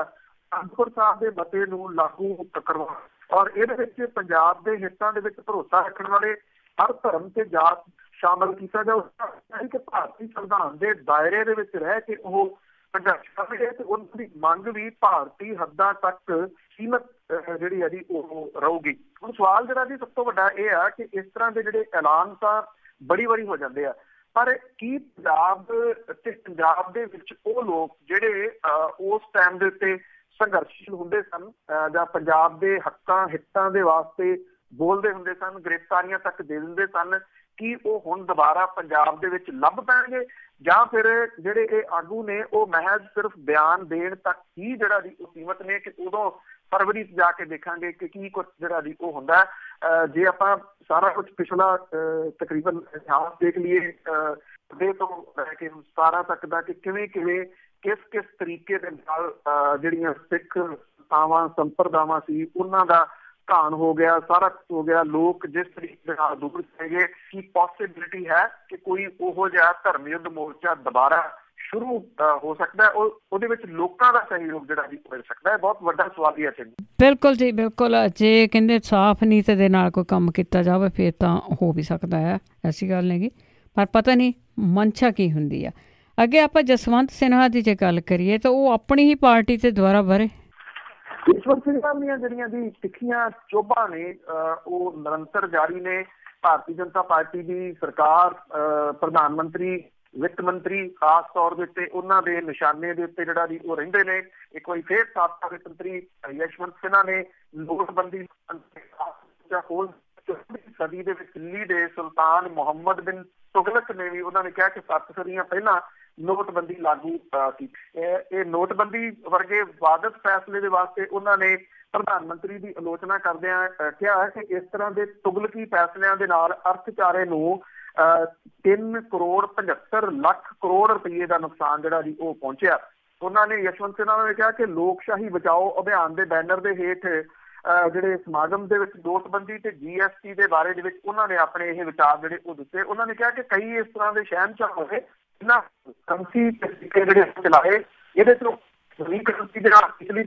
ਅਨੰਦਪੁਰ ਸਾਹਿਬ ਦੇ ਮਤੇ ਨੂੰ ਲਾਗੂ ਕਰਵਾਉਣਾ, ਔਰ ਇਹਦੇ ਵਿੱਚ ਪੰਜਾਬ ਦੇ ਹਿੱਤਾਂ ਦੇ ਵਿੱਚ ਭਰੋਸਾ ਰੱਖਣ ਵਾਲੇ ਹਰ ਧਰਮ ਤੇ ਜਾਤ ਸ਼ਾਮਲ ਕੀਤਾ ਜਾਊਗਾ ਕਿ ਭਾਰਤੀ ਸੰਵਿਧਾਨ ਦੇ ਦਾਇਰੇ ਦੇ ਵਿੱਚ ਰਹਿ ਕੇ ਉਹ ਸੰਘਰਸ਼ ਕਰਨਗੇ, ਤੇ ਉਹਨਾਂ ਦੀ ਮੰਗ ਵੀ ਭਾਰਤੀ ਹੱਦਾਂ ਤੱਕ ਸੀਮਤ ਜਿਹੜੀ ਹੈ ਜੀ ਉਹ ਰਹੂਗੀ। ਹੁਣ ਸਵਾਲ ਜਿਹੜਾ ਜੀ ਸਭ ਤੋਂ ਵੱਡਾ ਇਹ ਆ ਕਿ ਇਸ ਤਰ੍ਹਾਂ ਦੇ ਜਿਹੜੇ ਐਲਾਨ ਤਾਂ ਬੜੀ ਵਾਰੀ ਹੋ ਜਾਂਦੇ ਆ, ਪਰ ਕੀ ਪੰਜਾਬ ਦੇ ਵਿੱਚ ਉਹ ਲੋਕ ਜਿਹੜੇ ਉਸ ਟਾਈਮ ਦੇ ਉੱਤੇ ਸੰਘਰਸ਼ੀਲ ਹੁੰਦੇ ਸਨ ਜਾਂ ਪੰਜਾਬ ਦੇ ਹਿੱਤਾਂ ਦੇ ਵਾਸਤੇ ਬੋਲਦੇ ਹੁੰਦੇ ਸਨ, ਗ੍ਰਿਫਤਾਰੀਆਂ ਤੱਕ ਦੇ ਦਿੰਦੇ ਸਨ, ਕੀ ਉਹ ਹੁਣ ਦੁਬਾਰਾ ਪੰਜਾਬ ਦੇ ਵਿੱਚ ਲੱਭ ਪੈਣਗੇ, ਜਾਂ ਫਿਰ ਜਿਹੜੇ ਇਹ ਆਗੂ ਨੇ ਉਹ ਮਹਿਜ਼ ਸਿਰਫ ਬਿਆਨ ਦੇਣ ਤੱਕ ਹੀ ਜਿਹੜਾ ਜੀ ਉਹ ਸੀਮਤ ਨੇ, ਕਿ ਉਦੋਂ ਫਰਵਰੀ 'ਚ ਜਾ ਕੇ ਦੇਖਾਂਗੇ ਕਿ ਕੀ ਕੁਛ ਜਿਹੜਾ ਜੀ ਉਹ ਹੁੰਦਾ। ਜੇ ਆਪਾਂ ਸਾਰਾ ਕੁਛ ਪਿਛਲਾ ਤਕਰੀਬਨ ਇਤਿਹਾਸ ਦੇਖ ਲਈਏ ਦੇ ਤੋਂ ਲੈ ਕੇ 17 ਤੱਕ ਦਾ, ਕਿ ਕਿਵੇਂ ਕਿਸ ਤਰੀਕੇ ਦੇ ਨਾਲ ਜਿਹੜੀਆਂ ਸਿੱਖ ਸੰਸਥਾਵਾਂ ਸੰਪਰਦਾਵਾਂ ਸੀ ਉਹਨਾਂ ਦਾ ਘਾਣ ਹੋ ਗਿਆ, ਸਾਰਾ ਕੁਛ ਹੋ ਗਿਆ, ਲੋਕ ਜਿਸ ਤਰੀਕੇ ਦੇ ਨਾਲ ਦੂਰ ਸੀਗੇ, ਕੀ ਪੋਸੀਬਿਲਿਟੀ ਹੈ ਕਿ ਕੋਈ ਉਹੋ ਜਿਹਾ ਧਰਮ ਯੁੱਧ ਮੋਰਚਾ ਦੁਬਾਰਾ ਸ਼ੁਰੂ ਹੋ ਸਕਦਾ ਹੈ, ਉਹਦੇ ਵਿੱਚ ਲੋਕਾਂ ਦਾ ਸਹਿਯੋਗ ਜਿਹੜਾ ਵੀ ਮਿਲ ਸਕਦਾ ਹੈ? ਬਹੁਤ ਵੱਡਾ ਸਵਾਲ ਹੀ ਹੈ। ਬਿਲਕੁਲ ਜੀ, ਬਿਲਕੁਲ। ਜੇ ਕਹਿੰਦੇ ਸਾਫ਼ ਨੀਤ ਦੇ ਨਾਲ ਕੋਈ ਕੰਮ ਕੀਤਾ ਜਾਵੇ ਫਿਰ ਤਾਂ ਹੋ ਵੀ ਸਕਦਾ ਹੈ, ਐਸੀ ਗੱਲ ਨਹੀਂ ਗੀ, ਪਰ ਪਤਾ ਨਹੀਂ ਮਨਸ਼ਾ ਕੀ ਹੁੰਦੀ ਆ। ਅੱਗੇ ਆਪਾਂ ਜਸਵੰਤ ਸਿਨਹਾ ਦੀ ਜੇ ਗੱਲ ਕਰੀਏ ਤਾਂ ਉਹ ਆਪਣੀ ਹੀ ਪਾਰਟੀ ਤੇ ਦੁਬਾਰਾ ਭਰੇ। ਜਸਵੰਤ ਸਿਨਹਾ ਦੀਆਂ ਜਿਹੜੀਆਂ ਦੀ ਤਿੱਖੀਆਂ ਚੋਭਾਂ ਨੇ ਉਹ ਨਿਰੰਤਰ ਜਾਰੀ ਨੇ। ਭਾਰਤੀ ਜਨਤਾ ਪਾਰਟੀ ਦੀ ਸਰਕਾਰ, ਪ੍ਰਧਾਨ ਮੰਤਰੀ, ਵਿੱਤ ਮੰਤਰੀ ਖਾਸ ਤੌਰ ਦੇ ਉੱਤੇ ਉਹਨਾਂ ਦੇ ਨਿਸ਼ਾਨੇ ਦੇ ਉੱਤੇ ਜਿਹੜਾ ਜੀ ਉਹ ਰਹਿੰਦੇ ਨੇ। ਇੱਕ ਵਾਰੀ ਫੇਰ ਸਾਬਕਾ ਵਿੱਤ ਮੰਤਰੀ ਜਸਵੰਤ ਸਿਨਹਾ ਨੇ ਨੋਟਬੰਦੀ ਸਦੀ ਦੇ ਵਿੱਚ ਦਿੱਲੀ ਦੇ ਸੁਲਤਾਨ ਮੁਹੰਮਦ ਬਿਨ ਤੁਗਲਕ ਨੇ ਵੀ ਉਹਨਾਂ ਨੇ ਕਿਹਾ ਕਿ 7 ਸਦੀਆਂ ਪਹਿਲਾਂ ਨੋਟਬੰਦੀ ਲਾਗੂ ਕੀਤੀ। ਇਹ ਨੋਟਬੰਦੀ ਵਰਗੇ ਵਿਵਾਦਤ ਫੈਸਲੇ ਦੇ ਵਾਸਤੇ ਉਹਨਾਂ ਨੇ ਪ੍ਰਧਾਨ ਮੰਤਰੀ ਦੀ ਆਲੋਚਨਾ ਕਰਦਿਆਂ ਕਿਹਾ ਕਿ ਇਸ ਤਰ੍ਹਾਂ ਦੇ ਤੁਗਲਕੀ ਫੈਸਲਿਆਂ ਦੇ ਨਾਲ ਅਰਥਚਾਰੇ ਨੂੰ 3 ਕਰੋੜ 75 ਲੱਖ ਕਰੋੜ ਰੁਪਏ ਦਾ ਨੁਕਸਾਨ ਜਿਹੜਾ ਜੀ ਉਹ ਪਹੁੰਚਿਆ। ਉਹਨਾਂ ਨੇ ਜਸਵੰਤ ਸਿਨਹਾ ਨੇ ਕਿਹਾ ਕਿ ਲੋਕਸ਼ਾਹੀ ਬਚਾਓ ਅਭਿਆਨ ਦੇ ਬੈਨਰ ਦੇ ਹੇਠ ਜਿਹੜੇ ਸਮਾਗਮ ਦੇ ਵਿੱਚ ਨੋਟਬੰਦੀ ਤੇ GST ਦੇ ਬਾਰੇ ਦੇ ਵਿੱਚ ਉਹਨਾਂ ਨੇ ਆਪਣੇ ਇਹ ਵਿਚਾਰ ਜਿਹੜੇ ਉਹ ਦਿੱਤੇ। ਉਹਨਾਂ ਨੇ ਕਿਹਾ ਕਿ ਕਈ ਇਸ ਤਰ੍ਹਾਂ ਦੇ ਸ਼ਹਿਨਸ਼ਾਹ ਹੋਏ ਇਹਨਾਂ ਕਰੰਸੀ ਤਰੀਕੇ ਜਿਹੜੇ ਚਲਾਏ, ਇਹਦੇ ਤੋਂ ਕਰੰਸੀ ਜਿਹੜਾ ਪਿਛਲੀ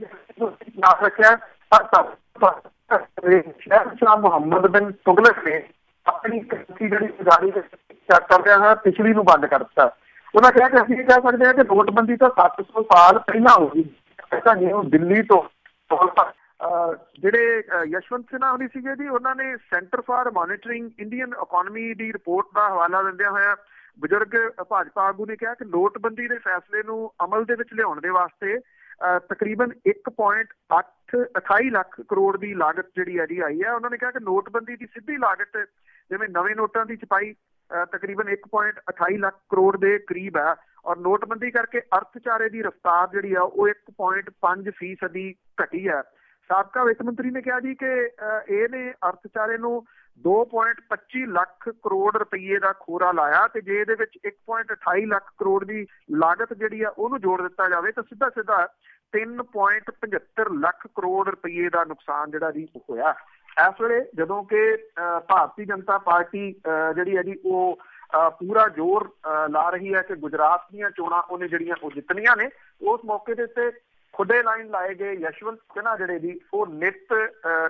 ਨਾਲ ਰੱਖਿਆ शहनशाह मुहम्मद बिन तुगलक ने अपनी करंसी जी जारी करदे पिछली नूं बंद कर दिता। उन्होंने कहा कि असं कह सकते हैं कि नोटबंदी तो 700 साल पहला हो गई। ऐसा नहीं दिल्ली तो ਜਿਹੜੇ ਯਸ਼ਵੰਤ ਸਿਨਹਾ ਹੋਣੀ ਸੀਗੇ ਜੀ, ਉਹਨਾਂ ਨੇ centre for monitoring Indian economy the report ਦਾ ਹਵਾਲਾ ਦਿੰਦਿਆਂ ਹੋਇਆ ਬਜ਼ੁਰਗ ਭਾਜਪਾ ਆਗੂ ਨੇ ਕਿਹਾ ਕਿ ਨੋਟਬੰਦੀ ਦੇ ਫੈਸਲੇ ਨੂੰ ਅਮਲ ਦੇ ਵਿੱਚ ਲਿਆਉਣ ਦੇ ਵਾਸਤੇ ਤਕਰੀਬਨ 1.28 ਲੱਖ ਕਰੋੜ ਦੀ ਲਾਗਤ ਜਿਹੜੀ ਹੈ ਜੀ ਆਈ ਹੈ। ਉਹਨਾਂ ਨੇ ਕਿਹਾ ਕਿ ਨੋਟਬੰਦੀ ਦੀ ਸਿੱਧੀ ਲਾਗਤ ਜਿਵੇਂ ਨਵੇਂ ਨੋਟਾਂ ਦੀ ਛਪਾਈ ਤਕਰੀਬਨ 1.28 ਲੱਖ ਕਰੋੜ ਦੇ ਕਰੀਬ ਹੈ, ਔਰ ਨੋਟਬੰਦੀ ਕਰਕੇ ਅਰਥਚਾਰੇ ਦੀ ਰਫਤਾਰ ਜਿਹੜੀ ਆ ਉਹ 1.5% ਘਟੀ ਹੈ। ਸਾਬਕਾ ਵਿੱਤ ਮੰਤਰੀ ਨੇ ਕਿਹਾ ਜੀ ਕਿ ਇਹਨੇ ਅਰਥਚਾਰੇ ਨੂੰ 2.25 ਲੱਖ ਕਰੋੜ ਰੁਪਈਏ ਦਾ ਖੋਰਾ ਲਾਇਆ ਤੇ ਜੇ ਇਹਦੇ ਵਿੱਚ 1.28 ਲੱਖ ਕਰੋੜ ਦੀ ਲਾਗਤ ਜਿਹੜੀ ਆ ਉਹਨੂੰ ਜੋੜ ਦਿੱਤਾ ਜਾਵੇ ਤਾਂ ਸਿੱਧਾ ਸਿੱਧਾ 3.75 ਲੱਖ ਕਰੋੜ ਰੁਪਈਏ ਦਾ ਨੁਕਸਾਨ ਜਿਹੜਾ ਜੀ ਹੋਇਆ। ਇਸ ਵੇਲੇ ਜਦੋਂ ਕਿ ਭਾਰਤੀ ਜਨਤਾ ਪਾਰਟੀ ਜਿਹੜੀ ਹੈ ਜੀ ਉਹ ਪੂਰਾ ਜ਼ੋਰ ਲਾ ਰਹੀ ਹੈ ਕਿ ਗੁਜਰਾਤ ਦੀਆਂ ਚੋਣਾਂ ਉਹਨੇ ਜਿਹੜੀਆਂ ਉਹ ਜਿੱਤਣੀਆਂ ਨੇ, ਉਸ ਮੌਕੇ ਦੇ ਉੱਤੇ ਖੁੱਡੇ ਲਾਈਨ ਲਾਏ ਗਏ ਯਸ਼ਵੰਤ ਸਿਨਹਾ ਜਿਹੜੇ ਜੀ ਉਹ ਨਿੱਤ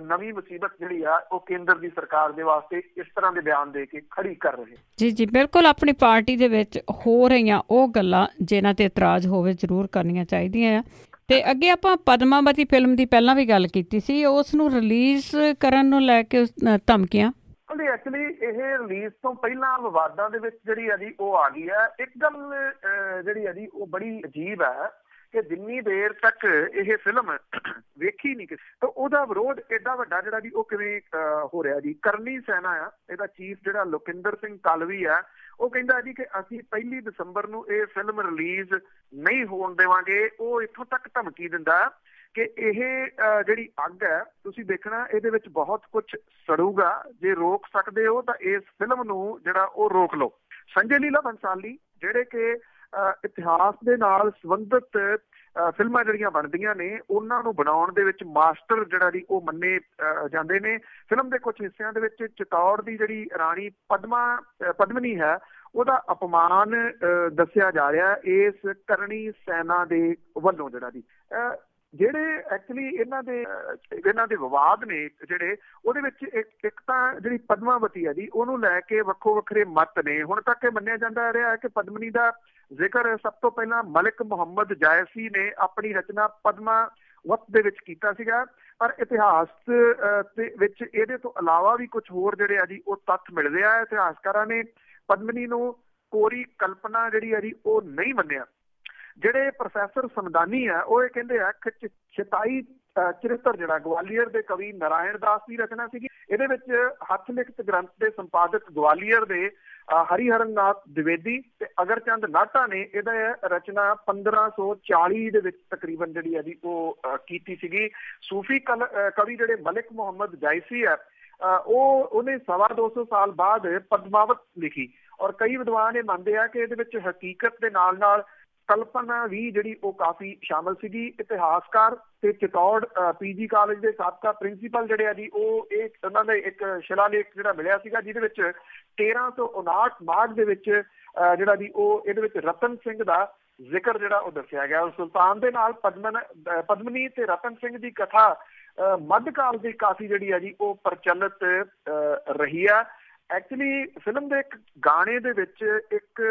ਨਵੀਂ ਮੁਸੀਬਤ ਜਿਹੜੀ ਆ ਉਹ ਕੇਂਦਰ ਦੀ ਸਰਕਾਰ ਦੇ ਵਾਸਤੇ ਇਸ ਤਰ੍ਹਾਂ ਦੇ ਬਿਆਨ ਦੇ ਕੇ ਖੜੀ ਕਰ ਰਹੇ। ਜੀ ਜੀ ਬਿਲਕੁਲ, ਆਪਣੀ ਪਾਰਟੀ ਦੇ ਵਿੱਚ ਹੋ ਰਹੀਆਂ ਉਹ ਗੱਲਾਂ ਜਿਨ੍ਹਾਂ ਤੇ ਇਤਰਾਜ਼ ਹੋਵੇ ਜ਼ਰੂਰ ਕਰਨੀਆਂ ਚਾਹੀਦੀਆਂ ਆ। ਤੇ ਅੱਗੇ ਆਪਾਂ ਪਦਮਾਵਤੀ ਫਿਲਮ ਦੀ ਪਹਿਲਾਂ ਵੀ ਗੱਲ ਕੀਤੀ ਸੀ, ਉਸ ਨੂੰ ਰਿਲੀਜ਼ ਕਰਨ ਨੂੰ ਲੈ ਕੇ ਧਮਕੀਆਂ। ਐਕਚੁਅਲੀ ਇਹ ਰਿਲੀਜ਼ ਤੋਂ ਪਹਿਲਾਂ ਵਿਵਾਦਾਂ ਦੇ ਵਿੱਚ ਜਿਹੜੀ ਹੈ ਜੀ ਉਹ ਆ ਗਈ ਹੈ। ਇੱਕ ਗੱਲ ਜਿਹੜੀ ਹੈ ਜੀ ਉਹ ਬੜੀ ਅਜੀਬ ਹੈ ਕਿ ਜਿੰਨੀ ਦੇਰ ਤੱਕ ਇਹ ਫਿਲਮ ਵੇਖੀ ਨਹੀਂ ਕਿਸੇ ਤਾਂ ਉਹਦਾ ਵਿਰੋਧ ਏਡਾ ਵੱਡਾ ਜਿਹੜਾ ਜੀ ਉਹ ਕਿਵੇਂ ਹੋ ਰਿਹਾ ਜੀ। ਕਰਨੀ ਸੈਨਾ ਆ ਇਹਦਾ ਚੀਫ ਜਿਹੜਾ ਲੋਕਿੰਦਰ ਸਿੰਘ ਤਾਲਵੀ ਆ, ਉਹ ਕਹਿੰਦਾ ਜੀ ਕਿ ਅਸੀਂ 1 ਦਸੰਬਰ ਨੂੰ ਇਹ ਫਿਲਮ ਰਿਲੀਜ਼ ਨਹੀਂ ਹੋਣ ਦੇਵਾਂਗੇ। ਉਹ ਇੱਥੋਂ ਤੱਕ ਧਮਕੀ ਦਿੰਦਾ ਕਿ ਇਹ ਜਿਹੜੀ ਅੱਗ ਹੈ ਤੁਸੀਂ ਦੇਖਣਾ ਇਹਦੇ ਵਿੱਚ ਬਹੁਤ ਕੁਛ ਸੜੂਗਾ, ਜੇ ਰੋਕ ਸਕਦੇ ਹੋ ਤਾਂ ਇਸ ਫਿਲਮ ਨੂੰ ਜਿਹੜਾ ਉਹ ਰੋਕ ਲਓ। ਸੰਜੇ ਲੀਲਾ ਬੰਸਾਲੀ ਜਿਹੜੇ ਕਿ ਇਤਿਹਾਸ ਦੇ ਨਾਲ ਸੰਬੰਧਿਤ ਫਿਲਮਾਂ ਜਿਹੜੀਆਂ ਬਣਦੀਆਂ ਨੇ ਉਹਨਾਂ ਨੂੰ ਬਣਾਉਣ ਦੇ ਵਿੱਚ ਮਾਸਟਰ ਜਿਹੜਾ ਜੀ ਉਹ ਮੰਨੇ ਜਾਂਦੇ ਨੇ। ਫਿਲਮ ਦੇ ਕੁਝ ਹਿੱਸਿਆਂ ਦੇ ਵਿੱਚ ਚਿਤੌੜ ਦੀ ਜਿਹੜੀ ਰਾਣੀ ਪਦਮਨੀ ਹੈ ਉਹਦਾ ਅਪਮਾਨ ਦੱਸਿਆ ਜਾ ਰਿਹਾ ਇਸ ਕਰਨੀ ਸੈਨਾ ਦੇ ਵੱਲੋਂ। ਜਿਹੜਾ ਜੀ ਜਿਹੜੇ ਐਕਚੁਅਲੀ ਇਹਨਾਂ ਦੇ ਵਿਵਾਦ ਨੇ ਜਿਹੜੇ ਉਹਦੇ ਵਿੱਚ ਇੱਕ ਤਾਂ ਜਿਹੜੀ ਪਦਮਾਵਤੀ ਹੈ ਜੀ ਉਹਨੂੰ ਲੈ ਕੇ ਵੱਖੋ ਵੱਖਰੇ ਮਤ ਨੇ। ਹੁਣ ਤੱਕ ਇਹ ਮੰਨਿਆ ਜਾਂਦਾ ਰਿਹਾ ਕਿ ਪਦਮਨੀ ਦਾ ਜ਼ਿਕਰ ਸਭ ਤੋਂ ਪਹਿਲਾਂ ਮਲਿਕ ਮੁਹੰਮਦ ਜਾਇਸੀ ਨੇ ਆਪਣੀ ਰਚਨਾ ਪਦਮਾਵਤ ਦੇ ਵਿੱਚ ਕੀਤਾ ਸੀਗਾ, ਪਰ ਇਤਿਹਾਸ ਦੇ ਵਿੱਚ ਇਹਦੇ ਤੋਂ ਇਲਾਵਾ ਵੀ ਕੁਝ ਹੋਰ ਜਿਹੜੇ ਆ ਜੀ ਉਹ ਤੱਥ ਮਿਲਦੇ ਆ। ਇਤਿਹਾਸਕਾਰਾਂ ਨੇ ਪਦਮਨੀ ਨੂੰ ਕੋਰੀ ਕਲਪਨਾ ਜਿਹੜੀ ਆ ਜੀ ਉਹ ਨਹੀਂ ਮੰਨਿਆ। ਜਿਹੜੇ ਪ੍ਰੋਫੈਸਰ ਸਮਦਾਨੀ ਆ ਉਹ ਇਹ ਕਹਿੰਦੇ ਆ ਕਿ ਛਤਾਈ ਚਰਿੱਤਰ ਜਿਹੜਾ ਗਵਾਲੀਅਰ ਦੇ ਕਵੀ ਨਾਰਾਇਣ ਦਾਸ ਦੀ ਰਚਨਾ ਸੀਗੀ। ਇਹਦੇ ਵਿੱਚ ਹੱਥ ਲਿਖਤ ਗ੍ਰੰਥ ਦੇ ਸੰਪਾਦਕ ਗਵਾਲੀਅਰ ਦੇ ਹਰੀਹਰਨ ਨਾਥ ਦਿਵੇਦੀ ਤੇ ਅਗਰਚੰਦ ਨਾਟਾ ਨੇ ਇਹਦਾ ਰਚਨਾ 1540 ਦੇ ਵਿੱਚ ਤਕਰੀਬਨ ਜਿਹੜੀ ਹੈ ਜੀ ਉਹ ਕੀਤੀ ਸੀਗੀ। ਸੂਫੀ ਕਵੀ ਜਿਹੜੇ ਮਲਿਕ ਮੁਹੰਮਦ ਜਾਇਸੀ ਹੈ ਉਹਨੇ 250 ਸਾਲ ਬਾਅਦ ਪਦਮਾਵਤ ਲਿਖੀ, ਔਰ ਕਈ ਵਿਦਵਾਨ ਇਹ ਮੰਨਦੇ ਆ ਕਿ ਇਹਦੇ ਵਿੱਚ ਹਕੀਕਤ ਦੇ ਨਾਲ ਨਾਲ ਕਲਪਨਾ ਵੀ ਜਿਹੜੀ ਉਹ ਕਾਫੀ ਸ਼ਾਮਲ ਸੀਗੀ। ਇਤਿਹਾਸਕਾਰ ਤੇ ਚਿਤੌੜ PG ਕਾਲਜ ਦੇ ਸਾਬਕਾ ਪ੍ਰਿੰਸੀਪਲ ਜਿਹੜੇ ਆ ਜੀ ਉਹ ਉਹਨਾਂ ਦਾ ਇੱਕ ਸ਼ਿਲਾਲੇਖ ਜਿਹੜਾ ਮਿਲਿਆ ਸੀਗਾ ਜਿਹਦੇ ਵਿੱਚ 1359 ਮਾਘ ਦੇ ਵਿੱਚ ਜਿਹੜਾ ਜੀ ਉਹ ਇਹਦੇ ਵਿੱਚ ਰਤਨ ਸਿੰਘ ਦਾ ਜ਼ਿਕਰ ਜਿਹੜਾ ਉਹ ਦੱਸਿਆ ਗਿਆ। ਸੁਲਤਾਨ ਦੇ ਨਾਲ ਪਦਮਨੀ ਤੇ ਰਤਨ ਸਿੰਘ ਦੀ ਕਥਾ ਮੱਧਕਾਲ ਦੀ ਕਾਫੀ ਜਿਹੜੀ ਆ ਜੀ ਉਹ ਪ੍ਰਚਲਿਤ ਰਹੀ ਆ। ਐਕਚੁਅਲੀ ਫਿਲਮ ਦੇ ਇੱਕ ਗਾਣੇ ਦੇ ਵਿੱਚ ਇੱਕ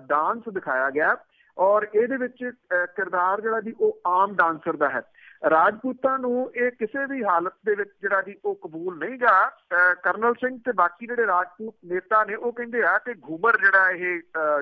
ਡਾਂਸ ਦਿਖਾਇਆ ਗਿਆ ਔਰ ਇਹਦੇ ਵਿੱਚ ਕਿਰਦਾਰ ਜਿਹੜਾ ਜੀ ਉਹ ਆਮ ਡਾਂਸਰ ਦਾ ਹੈ। ਰਾਜਪੂਤਾਂ ਨੂੰ ਇਹ ਕਿਸੇ ਵੀ ਹਾਲਤ ਦੇ ਵਿੱਚ ਜਿਹੜਾ ਜੀ ਉਹ ਕਬੂਲ ਨਹੀਂ ਗਾ। ਕਰਨਲ ਸਿੰਘ ਤੇ ਬਾਕੀ ਜਿਹੜੇ ਰਾਜਪੂਤ ਨੇਤਾ ਨੇ ਉਹ ਕਹਿੰਦੇ ਆ ਕਿ ਘੂਮਰ ਜਿਹੜਾ ਇਹ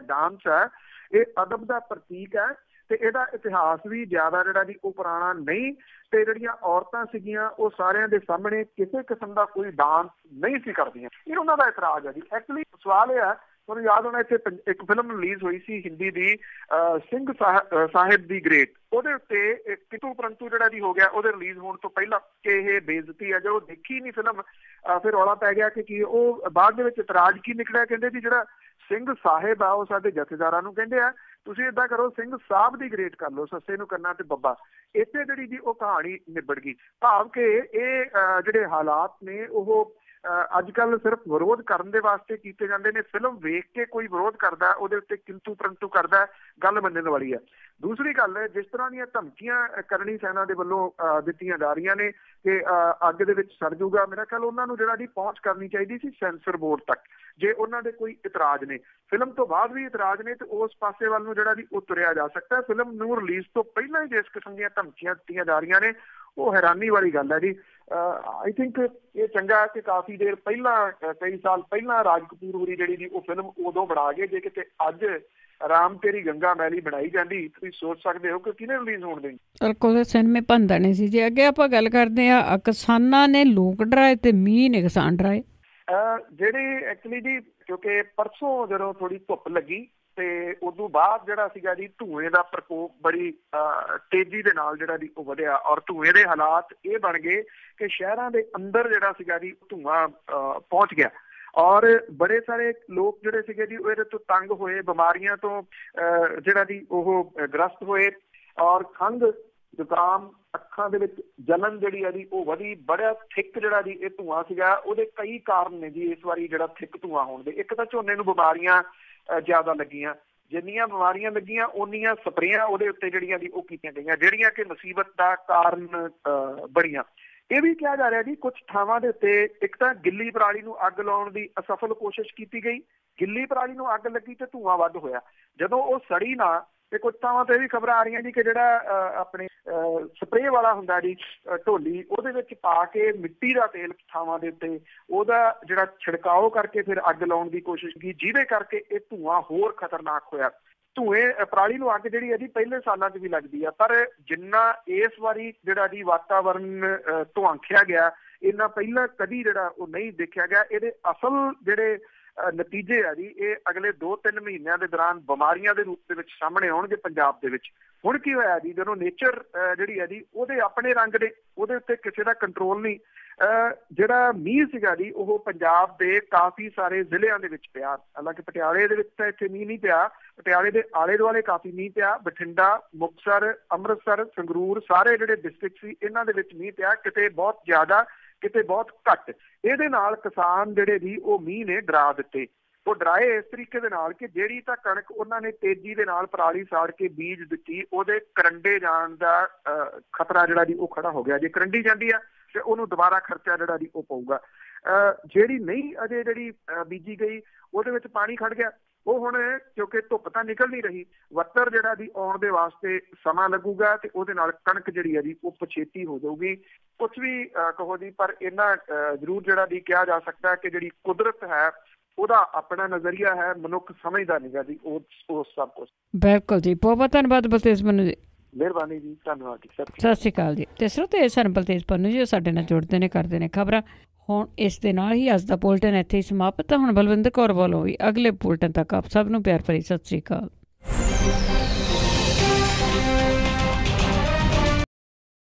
ਡਾਂਸ ਹੈ ਇਹ ਅਦਬ ਦਾ ਪ੍ਰਤੀਕ ਹੈ ਤੇ ਇਹਦਾ ਇਤਿਹਾਸ ਵੀ ਜ਼ਿਆਦਾ ਜਿਹੜਾ ਜੀ ਉਹ ਪੁਰਾਣਾ ਨਹੀਂ ਤੇ ਜਿਹੜੀਆਂ ਔਰਤਾਂ ਸੀਗੀਆਂ ਉਹ ਸਾਰਿਆਂ ਦੇ ਸਾਹਮਣੇ ਕਿਸੇ ਕਿਸਮ ਦਾ ਕੋਈ ਡਾਂਸ ਨਹੀਂ ਸੀ ਕਰਦੀਆਂ। ਇਹ ਉਹਨਾਂ ਦਾ ਇਤਰਾਜ਼ ਹੈ ਜੀ। ਐਕਚੁਅਲੀ ਸਵਾਲ ਇਹ ਹੈ, ਤੁਹਾਨੂੰ ਯਾਦ ਹੋਣਾ ਇੱਥੇ ਇੱਕ ਫਿਲਮ ਰਿਲੀਜ਼ ਹੋਈ ਸੀ ਹਿੰਦੀ ਦੀ ਸਿੰਘ ਸਾਹਿਬ ਦੀ ਗ੍ਰੇਟ, ਉਹਦੇ ਉੱਤੇ ਕਿਤੂ ਪਰੰਤੂ ਜਿਹੜਾ ਜੀ ਹੋ ਗਿਆ ਉਹਦੇ ਰਿਲੀਜ਼ ਹੋਣ ਤੋਂ ਪਹਿਲਾਂ ਕਿ ਇਹ ਬੇਇੱਜ਼ਤੀ ਹੈ। ਜਦੋਂ ਦੇਖੀ ਨਹੀਂ ਫਿਲਮ ਫਿਰ ਰੌਲਾ ਪੈ ਗਿਆ ਕਿ ਉਹ ਬਾਅਦ ਦੇ ਵਿੱਚ ਇਤਰਾਜ਼ ਕੀ ਨਿਕਲਿਆ, ਕਹਿੰਦੇ ਜੀ ਜਿਹੜਾ ਸਿੰਘ ਸਾਹਿਬ ਆ ਉਹ ਸਾਡੇ ਜਥੇਦਾਰਾਂ ਨੂੰ ਕਹਿੰਦੇ ਆ ਤੁਸੀਂ ਏਦਾਂ ਕਰੋ ਸਿੰਘ ਸਾਹਿਬ ਦੀ ਗ੍ਰੇਟ ਕਰ ਲਓ, ਸੱਸੇ ਨੂੰ ਕੰਨਾਂ ਤੇ ਬੱਬਾ। ਇੱਥੇ ਜਿਹੜੀ ਜੀ ਉਹ ਕਹਾਣੀ ਨਿਬੜ ਗਈ। ਭਾਵ ਕਿ ਇਹ ਜਿਹੜੇ ਹਾਲਾਤ ਨੇ ਉਹ ਅੱਜ ਕੱਲ੍ਹ ਸਿਰਫ ਵਿਰੋਧ ਕਰਨ ਦੇ ਵਾਸਤੇ ਕੀਤੇ ਜਾਂਦੇ ਨੇ। ਫਿਲਮ ਵੇਖ ਕੇ ਕੋਈ ਵਿਰੋਧ ਕਰਦਾ, ਉਹਦੇ ਉੱਤੇ ਕਿੰਤੂ ਪਰੰਤੂ ਕਰਦਾ, ਗੱਲ ਮੰਨਣ ਵਾਲੀ ਹੈ। ਦੂਸਰੀ ਗੱਲ, ਜਿਸ ਤਰ੍ਹਾਂ ਦੀਆਂ ਧਮਕੀਆਂ ਕਰਨੀ ਸੈਨਾ ਦੇ ਵੱਲੋਂ ਦਿੱਤੀਆਂ ਜਾ ਰਹੀਆਂ ਨੇ ਕਿ ਅੱਗ ਦੇ ਵਿੱਚ ਸੜ ਜੂਗਾ, ਮੇਰਾ ਖਿਆਲ ਉਹਨਾਂ ਨੂੰ ਜਿਹੜਾ ਦੀ ਪਹੁੰਚ ਕਰਨੀ ਚਾਹੀਦੀ ਸੀ ਸੈਂਸਰ ਬੋਰਡ ਤੱਕ। ਜੇ ਉਹਨਾਂ ਦੇ ਕੋਈ ਇਤਰਾਜ਼ ਨੇ, ਫਿਲਮ ਤੋਂ ਬਾਅਦ ਵੀ ਇਤਰਾਜ਼ ਨੇ, ਤੇ ਉਸ ਪਾਸੇ ਵੱਲ ਨੂੰ ਜਿਹੜਾ ਦੀ ਉਹ ਤੁਰਿਆ ਜਾ ਸਕਦਾ। ਫਿਲਮ ਨੂੰ ਰਿਲੀਜ਼ ਤੋਂ ਪਹਿਲਾਂ ਹੀ ਜਿਸ ਕਿਸਮ ਦੀਆਂ ਧਮਕੀਆਂ ਦਿੱਤੀਆਂ ਜਾ ਰਹੀਆਂ ਨੇ, ਉਹ ਹੈਰਾਨੀ ਵਾਲੀ ਗੱਲ ਹੈ ਜੀ। ਆਈ ਥਿੰਕ ਇਹ ਚੰਗਾ ਕਿ ਕਾਫੀ ਦੇਰ ਪਹਿਲਾਂ, ਕਈ ਸਾਲ ਪਹਿਲਾਂ ਰਾਜ ਕਪੂਰ ਹੋਰੀ ਜਿਹੜੀ ਦੀ ਉਹ ਫਿਲਮ ਉਦੋਂ ਬਣਾ ਗਏ। ਜੇ ਕਿਤੇ ਅੱਜ ਰਾਮ ਤੇਰੀ ਗੰਗਾ ਮੈਲੀ ਬਣਾਈ ਜਾਂਦੀ, ਤੁਸੀਂ ਸੋਚ ਸਕਦੇ ਹੋ ਕਿ ਕਿਹਨੇ ਰਿਲੀਜ਼ ਹੋਣ ਦੇਣੀ। ਬਿਲਕੁਲ ਸਿਨੇਮੇ ਭੰਦਾ ਨਹੀਂ ਸੀ ਜੀ। ਅੱਗੇ ਆਪਾਂ ਗੱਲ ਕਰਦੇ ਹਾਂ, ਕਿਸਾਨਾਂ ਨੇ ਲੋਕ ਡਰਾਏ ਤੇ ਮੀਂਹ ਨੇ ਕਿਸਾਨ ਡਰਾਏ। ਜਿਹੜੇ ਐਕਚੁਅਲੀ ਜੀ, ਕਿਉਂਕਿ ਪਰਸੋਂ ਜਦੋਂ ਥੋੜੀ ਧੁੱਪ ਲੱਗੀ ਤੇ ਉਦੋਂ ਬਾਅਦ ਜਿਹੜਾ ਸੀਗਾ ਜੀ ਧੂਏ ਦਾ ਪ੍ਰਕੋਪ ਬੜੀ ਤੇਜ਼ੀ ਦੇ ਨਾਲ ਜਿਹੜਾ ਦੀ ਉਹ ਵਧਿਆ, ਔਰ ਧੂਏ ਦੇ ਹਾਲਾਤ ਇਹ ਬਣ ਗਏ ਕਿ ਸ਼ਹਿਰਾਂ ਦੇ ਅੰਦਰ ਜਿਹੜਾ ਸੀਗਾ ਜੀ ਧੂੰਆਂ ਪਹੁੰਚ ਗਿਆ, ਔਰ ਬੜੇ ਸਾਰੇ ਲੋਕ ਜਿਹੜੇ ਸੀਗੇ ਜੀ ਇਹਦੇ ਤੋਂ ਤੰਗ ਹੋਏ, ਬਿਮਾਰੀਆਂ ਤੋਂ ਜਿਹੜਾ ਦੀ ਉਹ ਗ੍ਰਸਤ ਹੋਏ, ਔਰ ਖੰਘ, ਜ਼ੁਕਾਮ, ਅੱਖਾਂ ਦੇ ਵਿੱਚ ਜਲਨ ਜਿਹੜੀ ਆ ਜੀ ਉਹ ਵਧੀ। ਬੜਾ ਥਿੱਕ ਜਿਹੜਾ ਜੀ ਇਹ ਧੂੰਆਂ ਸੀਗਾ, ਉਹਦੇ ਕਈ ਕਾਰਨ ਨੇ ਜੀ ਇਸ ਵਾਰੀ ਜਿਹੜਾ ਥਿੱਕ ਧੂੰਆਂ ਹੋਣ ਦੇ। ਇੱਕ ਤਾਂ ਝੋਨੇ ਨੂੰ ਬਿਮਾਰੀਆਂ ਜ਼ਿਆਦਾ ਲੱਗੀਆਂ, ਜਿੰਨੀਆਂ ਬਿਮਾਰੀਆਂ ਲੱਗੀਆਂ ਓਨੀਆਂ ਸਪਰੇਆਂ ਉਹਦੇ ਉੱਤੇ ਜਿਹੜੀਆਂ ਦੀ ਉਹ ਕੀਤੀਆਂ ਗਈਆਂ, ਜਿਹੜੀਆਂ ਕਿ ਮੁਸੀਬਤ ਦਾ ਕਾਰਨ ਬਣੀਆਂ। ਇਹ ਵੀ ਕਿਹਾ ਜਾ ਰਿਹਾ ਜੀ ਕੁਝ ਥਾਵਾਂ ਦੇ ਉੱਤੇ ਇੱਕ ਤਾਂ ਗਿੱਲੀ ਪਰਾਲੀ ਨੂੰ ਅੱਗ ਲਾਉਣ ਦੀ ਅਸਫਲ ਕੋਸ਼ਿਸ਼ ਕੀਤੀ ਗਈ, ਗਿੱਲੀ ਪਰਾਲੀ ਨੂੰ ਅੱਗ ਲੱਗੀ ਤੇ ਧੂੰਆਂ ਵੱਧ ਹੋਇਆ। ਜਦੋਂ ਉਹ ਸੜੀ ਨਾ, ਤੇ ਕੁਝ ਥਾਵਾਂ ਤੇ ਇਹ ਵੀ ਖਬਰਾਂ ਆ ਰਹੀਆਂ ਜੀ ਕਿ ਜਿਹੜਾ ਆਪਣੇ ਸਪਰੇਅ ਵਾਲਾ ਹੁੰਦਾ ਜੀ ਢੋਲੀ, ਉਹਦੇ ਵਿੱਚ ਪਾ ਕੇ ਮਿੱਟੀ ਦਾ ਤੇਲ ਥਾਵਾਂ ਦੇ ਉੱਤੇ ਉਹਦਾ ਜਿਹੜਾ ਛਿੜਕਾਓ ਕਰਕੇ ਫਿਰ ਅੱਗ ਲਾਉਣ ਦੀ ਕੋਸ਼ਿਸ਼ ਕੀਤੀ, ਜਿਹਦੇ ਕਰਕੇ ਇਹ ਧੂੰਆਂ ਹੋਰ ਖਤਰਨਾਕ ਹੋਇਆ। ਪਰਾਲੀ ਨੂੰ ਅੱਗ ਜਿਹੜੀ ਹੈ ਜੀ ਪਹਿਲੇ ਸਾਲਾਂ 'ਚ ਵੀ ਲੱਗਦੀ ਆ, ਪਰ ਜਿੰਨਾ ਇਸ ਵਾਰੀ ਜਿਹੜਾ ਜੀ ਵਾਤਾਵਰਨ ਧੁਆਂਖਿਆ ਗਿਆ, ਇੰਨਾ ਪਹਿਲਾਂ ਕਦੀ ਜਿਹੜਾ ਉਹ ਨਹੀਂ ਦੇਖਿਆ ਗਿਆ। ਇਹਦੇ ਅਸਲ ਜਿਹੜੇ ਨਤੀਜੇ ਆ ਜੀ ਇਹ ਅਗਲੇ 2-3 ਮਹੀਨਿਆਂ ਦੇ ਦੌਰਾਨ ਬਿਮਾਰੀਆਂ ਦੇ ਰੂਪ ਦੇ ਵਿੱਚ ਸਾਹਮਣੇ ਆਉਣਗੇ ਪੰਜਾਬ ਦੇ ਵਿੱਚ। ਹੁਣ ਕੀ ਹੋਇਆ ਜੀ, ਜਦੋਂ ਨੇਚਰ ਜਿਹੜੀ ਹੈ ਜੀ ਉਹਦੇ ਆਪਣੇ ਰੰਗ ਨੇ, ਉਹਦੇ ਉੱਤੇ ਕਿਸੇ ਦਾ ਕੰਟਰੋਲ ਨਹੀਂ। ਜਿਹੜਾ ਮੀਂਹ ਸੀਗਾ ਜੀ ਉਹ ਪੰਜਾਬ ਦੇ ਕਾਫੀ ਸਾਰੇ ਜ਼ਿਲ੍ਹਿਆਂ ਦੇ ਵਿੱਚ ਪਿਆ, ਹਾਲਾਂਕਿ ਪਟਿਆਲੇ ਦੇ ਵਿੱਚ ਤਾਂ ਇੱਥੇ ਮੀਂਹ ਨਹੀਂ ਪਿਆ, ਪਟਿਆਲੇ ਦੇ ਆਲੇ ਦੁਆਲੇ ਕਾਫੀ ਮੀਂਹ ਪਿਆ। ਬਠਿੰਡਾ, ਮੁਕਤਸਰ, ਅੰਮ੍ਰਿਤਸਰ, ਸੰਗਰੂਰ, ਸਾਰੇ ਜਿਹੜੇ ਡਿਸਟ੍ਰਿਕਟ ਸੀ ਇਹਨਾਂ ਦੇ ਵਿੱਚ ਮੀਂਹ ਪਿਆ, ਕਿਤੇ ਬਹੁਤ ਜ਼ਿਆਦਾ, ਕਿਤੇ ਬਹੁਤ ਘੱਟ। ਇਹਦੇ ਨਾਲ ਕਿਸਾਨ ਜਿਹੜੇ ਜੀ ਉਹ ਮੀਂਹ ਨੇ ਡਰਾ ਦਿੱਤੇ। ਉਹ ਡਰਾਏ ਇਸ ਤਰੀਕੇ ਦੇ ਨਾਲ ਕਿ ਜਿਹੜੀ ਤਾਂ ਕਣਕ ਉਹਨਾਂ ਨੇ ਤੇਜ਼ੀ ਦੇ ਨਾਲ ਪਰਾਲੀ ਸਾੜ ਕੇ ਬੀਜ ਦਿੱਤੀ, ਉਹਦੇ ਕਰੰਡੇ ਜਾਣ ਦਾ ਖਤਰਾ ਜਿਹੜਾ ਜੀ ਉਹ ਖੜਾ ਹੋ ਗਿਆ। ਜੇ ਕਰੰਡੀ ਜਾਂਦੀ ਆ ਤੇ ਉਹਨੂੰ ਦੁਬਾਰਾ ਖਰਚਾ ਜਿਹੜਾ ਜੀ ਉਹ ਪਊਗਾ। ਜਿਹੜੀ ਨਹੀਂ ਅਜੇ ਜਿਹੜੀ ਬੀਜੀ ਗਈ ਉਹਦੇ ਵਿੱਚ ਪਾਣੀ ਖੜ ਗਿਆ, ਉਹ ਹੁਣ ਕਿਉਂਕਿ ਧੁੱਪ ਤਾਂ ਨਿਕਲ ਨਹੀਂ ਰਹੀ, ਵੱਤਰ ਜਿਹੜਾ ਜੀ ਆਉਣ ਦੇ ਵਾਸਤੇ ਸਮਾਂ ਲੱਗੂਗਾ ਤੇ ਉਹਦੇ ਨਾਲ ਕਣਕ ਜਿਹੜੀ ਹੈ ਜੀ ਉਹ ਪਛੇਤੀ ਹੋ ਜਾਊਗੀ। ਕੁਛ ਵੀ ਕਹੋ ਜੀ, ਪਰ ਇੰਨਾ ਜ਼ਰੂਰ ਜਿਹੜਾ ਜੀ ਕਿਹਾ ਜਾ ਸਕਦਾ ਕਿ ਜਿਹੜੀ ਕੁਦਰਤ ਹੈ ਉਹਦਾ ਆਪਣਾ ਨਜ਼ਰੀਆ ਹੈ, ਮਨੁੱਖ ਸਮਝਦਾ ਨੀਗਾ ਜੀ ਉਹ ਸਭ ਕੁਛ। ਬਿਲਕੁਲ ਜੀ, ਬਹੁਤ ਬਹੁਤ ਧੰਨਵਾਦ ਬਲਤੇਜ ਪੰਨੂ ਜੀ। ਮਿਹਰਬਾਨੀ ਜੀ, ਧੰਨਵਾਦ ਜੀ, ਸਤਿ ਸ਼੍ਰੀ ਅਕਾਲ ਜੀ। ਤੇ ਸਰੋਤੇ ਸਨ ਬਲਤੇਜ ਪੰਨੂ ਜੀ, ਉਹ ਸਾਡੇ ਨਾਲ ਜੁੜਦੇ ਨੇ, ਕਰਦੇ ਨੇ ਖਬਰਾਂ। ਹੁਣ ਇਸ ਦੇ ਨਾਲ ਹੀ ਅੱਜ ਦਾ ਬੁਲਟਨ ਇੱਥੇ ਹੀ ਸਮਾਪਤ। ਹੁਣ ਬਲਵਿੰਦਰ ਕੌਰ ਵੱਲੋਂ ਵੀ ਅਗਲੇ ਬੁਲਟਨ ਤੱਕ ਆਪ ਸਭ ਨੂੰ ਪਿਆਰ ਭਰੀ ਸਤਿ ਸ਼੍ਰੀ ਅਕਾਲ।